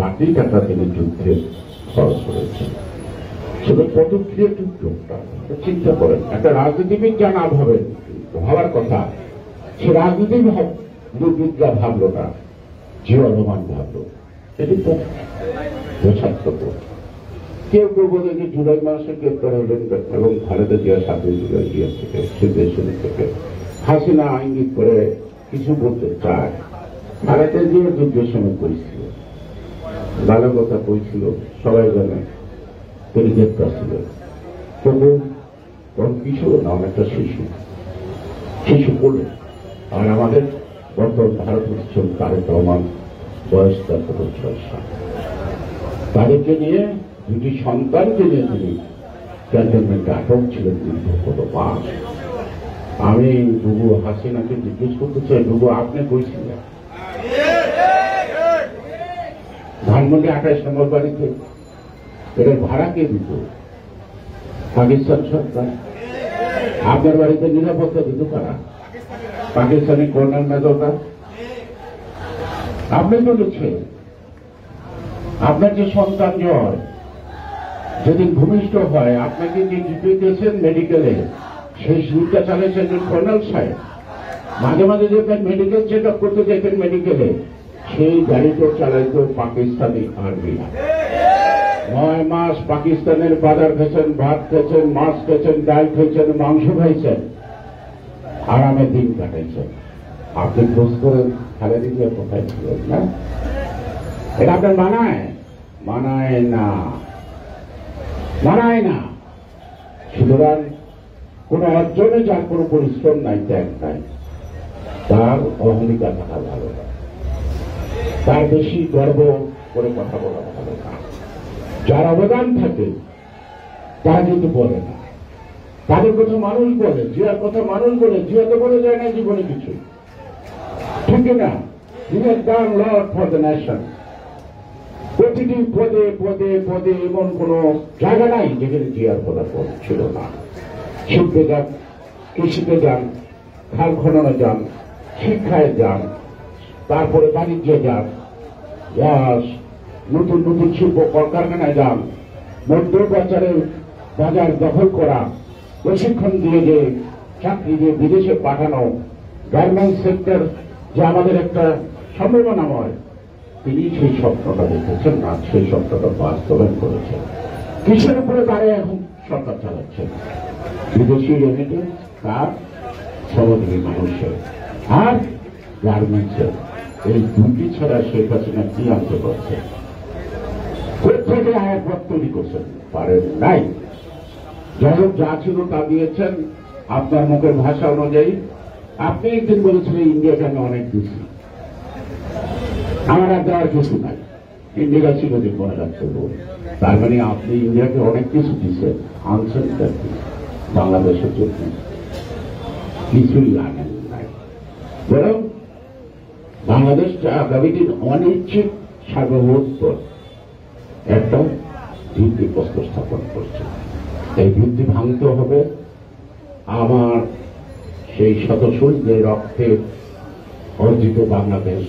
বাকি টাকা তিনি যুদ্ধে খরচ করেছেন। সেটা কত ক্রিয়েটিভ লোকটা, চিন্তা করেন। একটা রাজনীতিবিদ যা না ভাবেন, ভাবার কথা, সে রাজনীতিবিদরা ভাবলো না, জিয়াউর রহমান ভাবলো। এটি তো যথার্থ। কেউ কেউ বলে যে জুলাই মাসে গ্রেপ্তার হলেন এবং খালেদা জিয়া 7 জুলাই জিয়া থেকে সিদ্দেশন থেকে হাসিনা ইঙ্গিত করে কিছু বলতে চায়। খালেদা জিয়া যুদ্ধের সময় করেছিল, ভালো কথা কইছিল, সবাই জানে তিনি গ্রেপ্তার ছিলেন। তবু কোন কিশোর না, অনেকটা শিশু করল। আর আমাদের বর্তমান ভারত হচ্ছেন তারেক রহমান, বয়স 6 সাল। তাদেরকে নিয়ে দুটি সন্তানকে নিয়ে তিনি ক্যান্টনমেন্টে আটক ছিলেন দীর্ঘ কত মাস। আমি বুবু হাসিনাকে জিজ্ঞেস করতে চাই, বুবু আপনি কইছিলেন ধানমন্ডি 28 নম্বর বাড়িতে এটার ভাড়া কে দিত? পাকিস্তান সরকার। আপনার বাড়িতে নিরাপত্তা দিত কারা? পাকিস্তানি কর্নেল মেজররা। আপনি বলেছেন আপনার যে সন্তান জয় যেদিন ভূমিষ্ঠ হয় আপনাকে যে ডিউটি দিয়েছেন মেডিকেলে, সেই সুরটা চালিয়েছেন একজন কর্নেল সাহেব। মাঝে মাঝে যেতেন মেডিকেল চেক আপ করতে যেতেন মেডিকেলে, সেই গাড়িতেও চালাইতো পাকিস্তানি আর্মিরা। 9 মাস পাকিস্তানের বাজার খেয়েছেন, ভাত খেয়েছেন, মাছ খেয়েছেন, ডাল খেয়েছেন, মাংস খাইছেন, আরামে দিন কাটাইছেন। আপনি খোঁজ করেন খালেদা জিয়া কোথায় ছিলেন না? এটা আপনার মানায়? মানায় না, মানায় না। সুতরাং কোন অর্জনে যার কোন পরিশ্রম নাই, ত্যাগ নাই, তার অহমিকা থাকা ভালো না, তার বেশি গর্ব করে কথা বলা ভালো না। যার অবদান থাকে তারা কিন্তু বলে না, তাদের কথা মানুষ বলে, জিয়ার কথা মানুষ বলে। জিয়া তো বলে যায় না জীবনে কিছু, ঠিক না? He has done lot for the nation. প্রতিটি পদে পদে পদে এমন কোন জায়গা নাই যেখানে জিয়ার পদার্পণ ছিল না। শিল্পে যান, কৃষিতে যান, খাল খননে যান, শিক্ষায় যান, তারপরে বাণিজ্যে যান, নতুন নতুন শিল্প কলকারখানায় যান, মধ্যপ্রাচারের বাজার দখল করা, প্রশিক্ষণ দিয়ে যে চাকরি দিয়ে বিদেশে পাঠানো, গার্মেন্টস সেক্টর যে আমাদের একটা সম্ভাবনাময়, তিনি সেই স্বপ্নটা দেখেছেন না, সেই স্বপ্নটা বাস্তবায়ন করেছেন। কিসের উপরে দাঁড়িয়ে এখন সরকার চালাচ্ছেন? বিদেশি রেমিটেন্স, তার সমুদ্রী মানুষের আর গার্মেন্টসের। এই দুটি ছাড়া শেখ হাসিনা কি আনতে পারছেন? কোথেকে আয়াতপথ তৈরি করছেন? পারেন নাই। যাই হোক, যা ছিল তা দিয়েছেন আপনার মুখের ভাষা অনুযায়ী। আপনি একদিন বলেছিলেন ইন্ডিয়াকে আমি অনেক দিচ্ছি, আমার আর দেওয়ার কিছু নাই। ইন্ডিয়া ছিল যে মনে রাখতে বল, তার মানে আপনি ইন্ডিয়াকে অনেক কিছু দিচ্ছেন, আনছেন বাংলাদেশের জন্য কিছুই আনেন নাই। বরং বাংলাদেশটা আগামী দিন অনিশ্চিত সার্বভৌমত্ব একটা ভিত্তি প্রস্তর স্থাপন করছে। এই ভিত্তি ভাঙতে হবে আমার সেই শত শহীদের রক্তে অর্জিত বাংলাদেশ।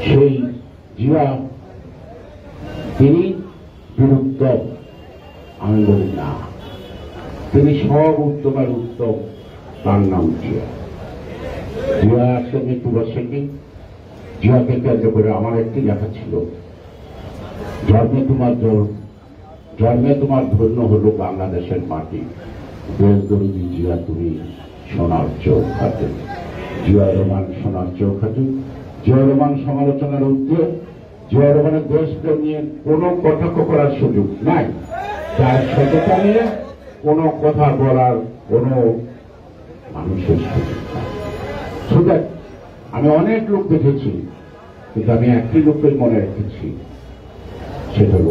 সেই জিয়া তিনি বীরুত্তম, আমি বলি না, তিনি সব উত্তমের উত্তম, তার নাম জিয়া। জিয়া আসলে মৃত্যুবার্ষিকী। জিয়াকে কেন্দ্র করে আমার একটি লেখা ছিল, জন্মে তোমার ধন্য হলো বাংলাদেশের মাটি, দেশ দরদি জিয়া তুমি সোনার চোখ হাতে। জিয়া রহমান সোনার চোখ হাতে। জিয়া রহমান সমালোচনার ঊর্ধ্বে। জিয়া রহমানের দেশকে নিয়ে কোনো কটাক্ষ করার সুযোগ নাই, তার সততা নিয়ে কোনো কথা বলার কোনো মানুষের সুযোগ নাই। সুতরাং আমি অনেক লোক দেখেছি, কিন্তু আমি একটি লোককে মনে রেখেছি, সেটা হল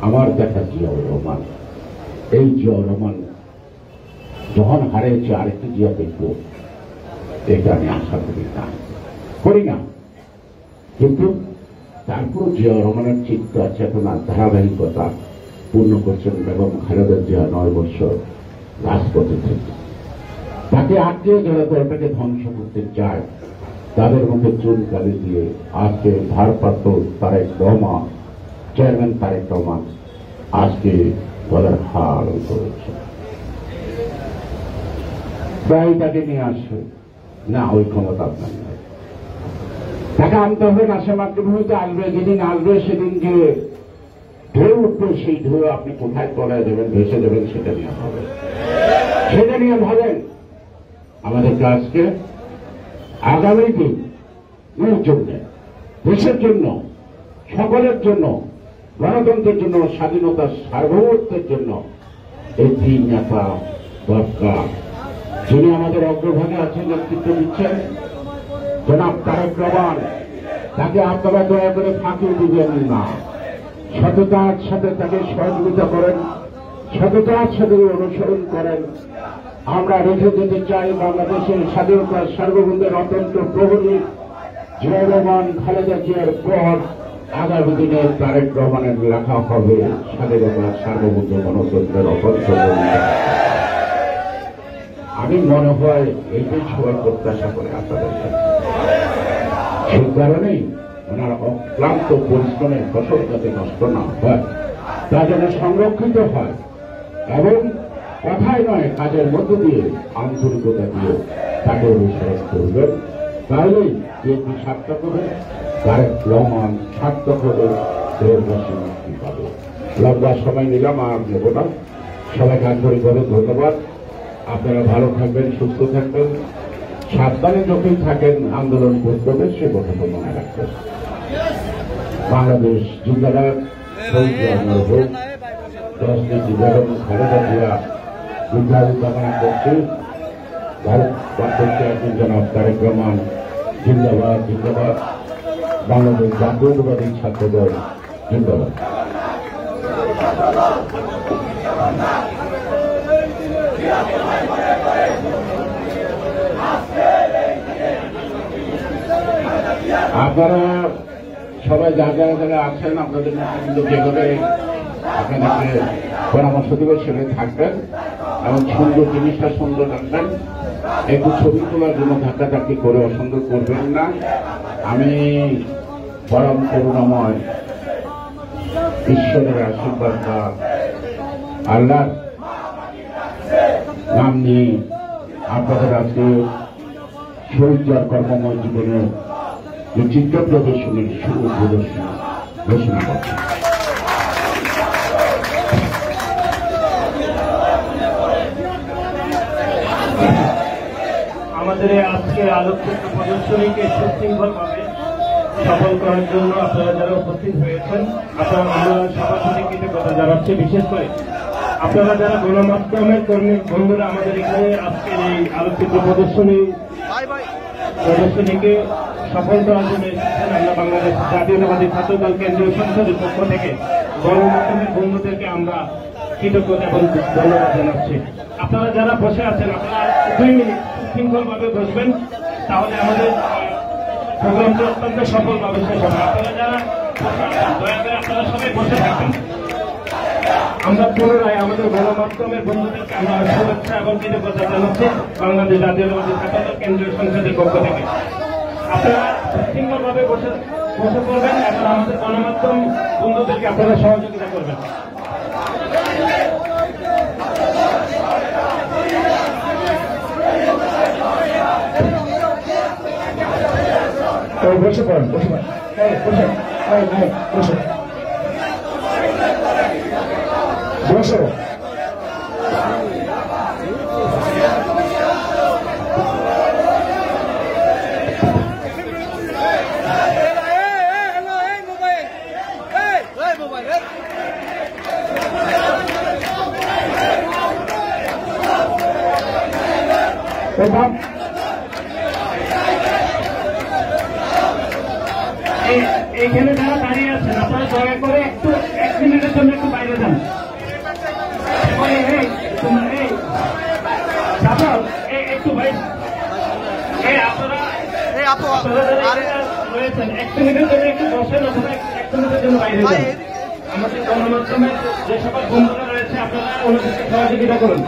আমার দেখা জিয়াউর রহমান। এই জিয়াউর রহমান যখন হারিয়েছে আরেকটি জিয়া দেখব, এটা আমি আশা করি না, কিন্তু তারপর জিয়াউর রহমানের চিন্তা চেতনা ধারাবাহিকতা পূর্ণ করছেন বেগম খালেদা জিয়া 9 বছর রাজপথে থেকে। তাকে আটকে যারা দলটাকে ধ্বংস করতে চায় তাদের মধ্যে চুন কালি দিয়ে আজকে ভারপ্রাপ্ত তারেক রহমান, চেয়ারম্যান তারেক রহমান আজকে দলের হাল করেছে। প্রায় তাকে নিয়ে আসবে না, ওই ক্ষমতা আপনার নাই। তাকে আনতে হবে না, সে মাতৃভূমিতে আসবে। যেদিন আসবে সেদিন যে ঢেউ উঠবে, সেই ঢেউ আপনি কোথায় তলায় দেবেন, ভেসে দেবেন, সেটা নিয়ে হবে। সেটা নিয়ে ভাবেন। আমাদেরকে আজকে আগামী দিন জন্য, দেশের জন্য, সকলের জন্য, গণতন্ত্রের জন্য, স্বাধীনতার সার্বভৌমত্বের জন্য এই 3 নেতা দরকার। যিনি আমাদের অগ্রভাগে আছেন, নেতৃত্ব দিচ্ছেন জনাব তারেক রহমান, তাকে আপনারা দয়া করে ফাঁকি দিবেন না। সততার সাথে তাকে সহযোগিতা করেন, সততার সাথে অনুসরণ করেন। আমরা রেখে যেতে চাই বাংলাদেশের স্বাধীনতা সার্বভৌমত্বের অত্যন্ত প্রহরী জিয়া রহমান, খালেদা জিয়ার পর আগামী দিনে তারেক রহমানের লেখা হবে স্বাধীনতা সার্বভৌম গণতন্ত্রের অত্যন্ত প্রহরী। আমি মনে হয় এইটাই সবাই প্রত্যাশা করে আপনাদের সাথে। সেই কারণেই ওনার অক্লান্ত পরিশ্রমের ফসল যাতে নষ্ট না হয়, তা যেন সংরক্ষিত হয় এবং কথায় নয় কাজের মধ্য দিয়ে আন্তরিকতা দিয়ে তাকে অনুসরণ করবেন। তাহলেই বিএনপি সার্থক হবে, তারেক রহমান সার্থক হবে, দেশবাসী মুক্তি পাবে। লম্বা সময় নিলাম, আর নেব না। সবাইকে আন্তরিকভাবে ধন্যবাদ। আপনারা ভালো থাকবেন, সুস্থ থাকবেন, সাবধানে যখন থাকেন আন্দোলন করতে হবে সে কথাটা মনে রাখবেন। বাংলাদেশ জিন্দাবাদ, হোক রাজনীতি বেগম খালেদা জিয়া দীর্ঘায়ু কামনা করছি। ভারতবর্ষে একজন জনাব তারেক রহমান জিন্দাবাদ, জিন্দাবাদ। বাংলাদেশ জাতীয়তাবাদী ছাত্রদল জিন্দাবাদ। আপনারা সবাই যা জায়গায় আছেন, আপনাদের কিন্তু যেভাবে আপনাদেরকে পরামর্শ দেবে সেভাবে থাকবেন এবং সুন্দর জিনিসটা সুন্দর রাখবেন। একটু ছবি তোলার জন্য ধাক্কাধাক্কি করে অসুন্দর করবেন না। আমি পরম করুণাময় ঈশ্বরের আশীর্বাদ বা আল্লাহর নাম নিয়ে আপনাদের আজকে শহীদার কর্মময় জীবনে যে চিত্র প্রদর্শনীর শুভ প্রদর্শনী ঘোষণা করছে। আমাদের আজকে আলোকচিত্র প্রদর্শনীকে সুশৃঙ্খলভাবে সফল করার জন্য আপনারা যারা উপস্থিত হয়েছেন, আপনারা আমরা সভাপতি কৃতজ্ঞতা জানাচ্ছি। বিশেষ করে আপনারা যারা গণমাধ্যমের কর্মী বন্ধুরা আমাদের এখানে আজকের এই আলোকচিত্র প্রদর্শনীকে সফল করার জন্য এসেছেন। আমরা বাংলাদেশ জাতীয়তাবাদী ছাত্রদল কেন্দ্রীয় সংসদের পক্ষ থেকে গণমাধ্যমের বন্ধুদেরকে আমরা কৃতজ্ঞতা এবং ধন্যবাদ জানাচ্ছি। আপনারা যারা বসে আছেন, আপনারা 2 মিনিট সুশৃঙ্খলভাবে বসবেন, তাহলে আমাদের প্রোগ্রামটি অত্যন্ত সফলভাবে শেষ হবে। আপনারা যারা দয়া করে আপনারা সবাই বসে থাকবেন। আমরা পুনরায় আমাদের গণমাধ্যমের বন্ধুদেরকে আমরা শুভেচ্ছা এবং কৃতজ্ঞতা জানাচ্ছি বাংলাদেশ জাতীয়তাবাদী ছাত্রদল কেন্দ্রীয় সংসদের পক্ষ থেকে। আপনারা সুশৃঙ্খলভাবে বসে পড়বেন এবং আমাদের গণমাধ্যম বন্ধুদেরকে আপনারা সহযোগিতা করবেন। বসে পড়েন, বসে পড়েন, বসে বসো। এইখানে যারা দাঁড়িয়ে আছেন আপনারা দয়া করে একটু 1 মিনিটের জন্য একটু বাইরে যান। একটু বাইরে আপনারা রয়েছেন 1 মিনিটের জন্য একটু বসেন অথবা 1 মিনিটের জন্য বাইরে যান। আমাদের গণমাধ্যমের যে সকল বন্ধুরা রয়েছে আপনারা ওনাদেরকে সহযোগিতা করুন।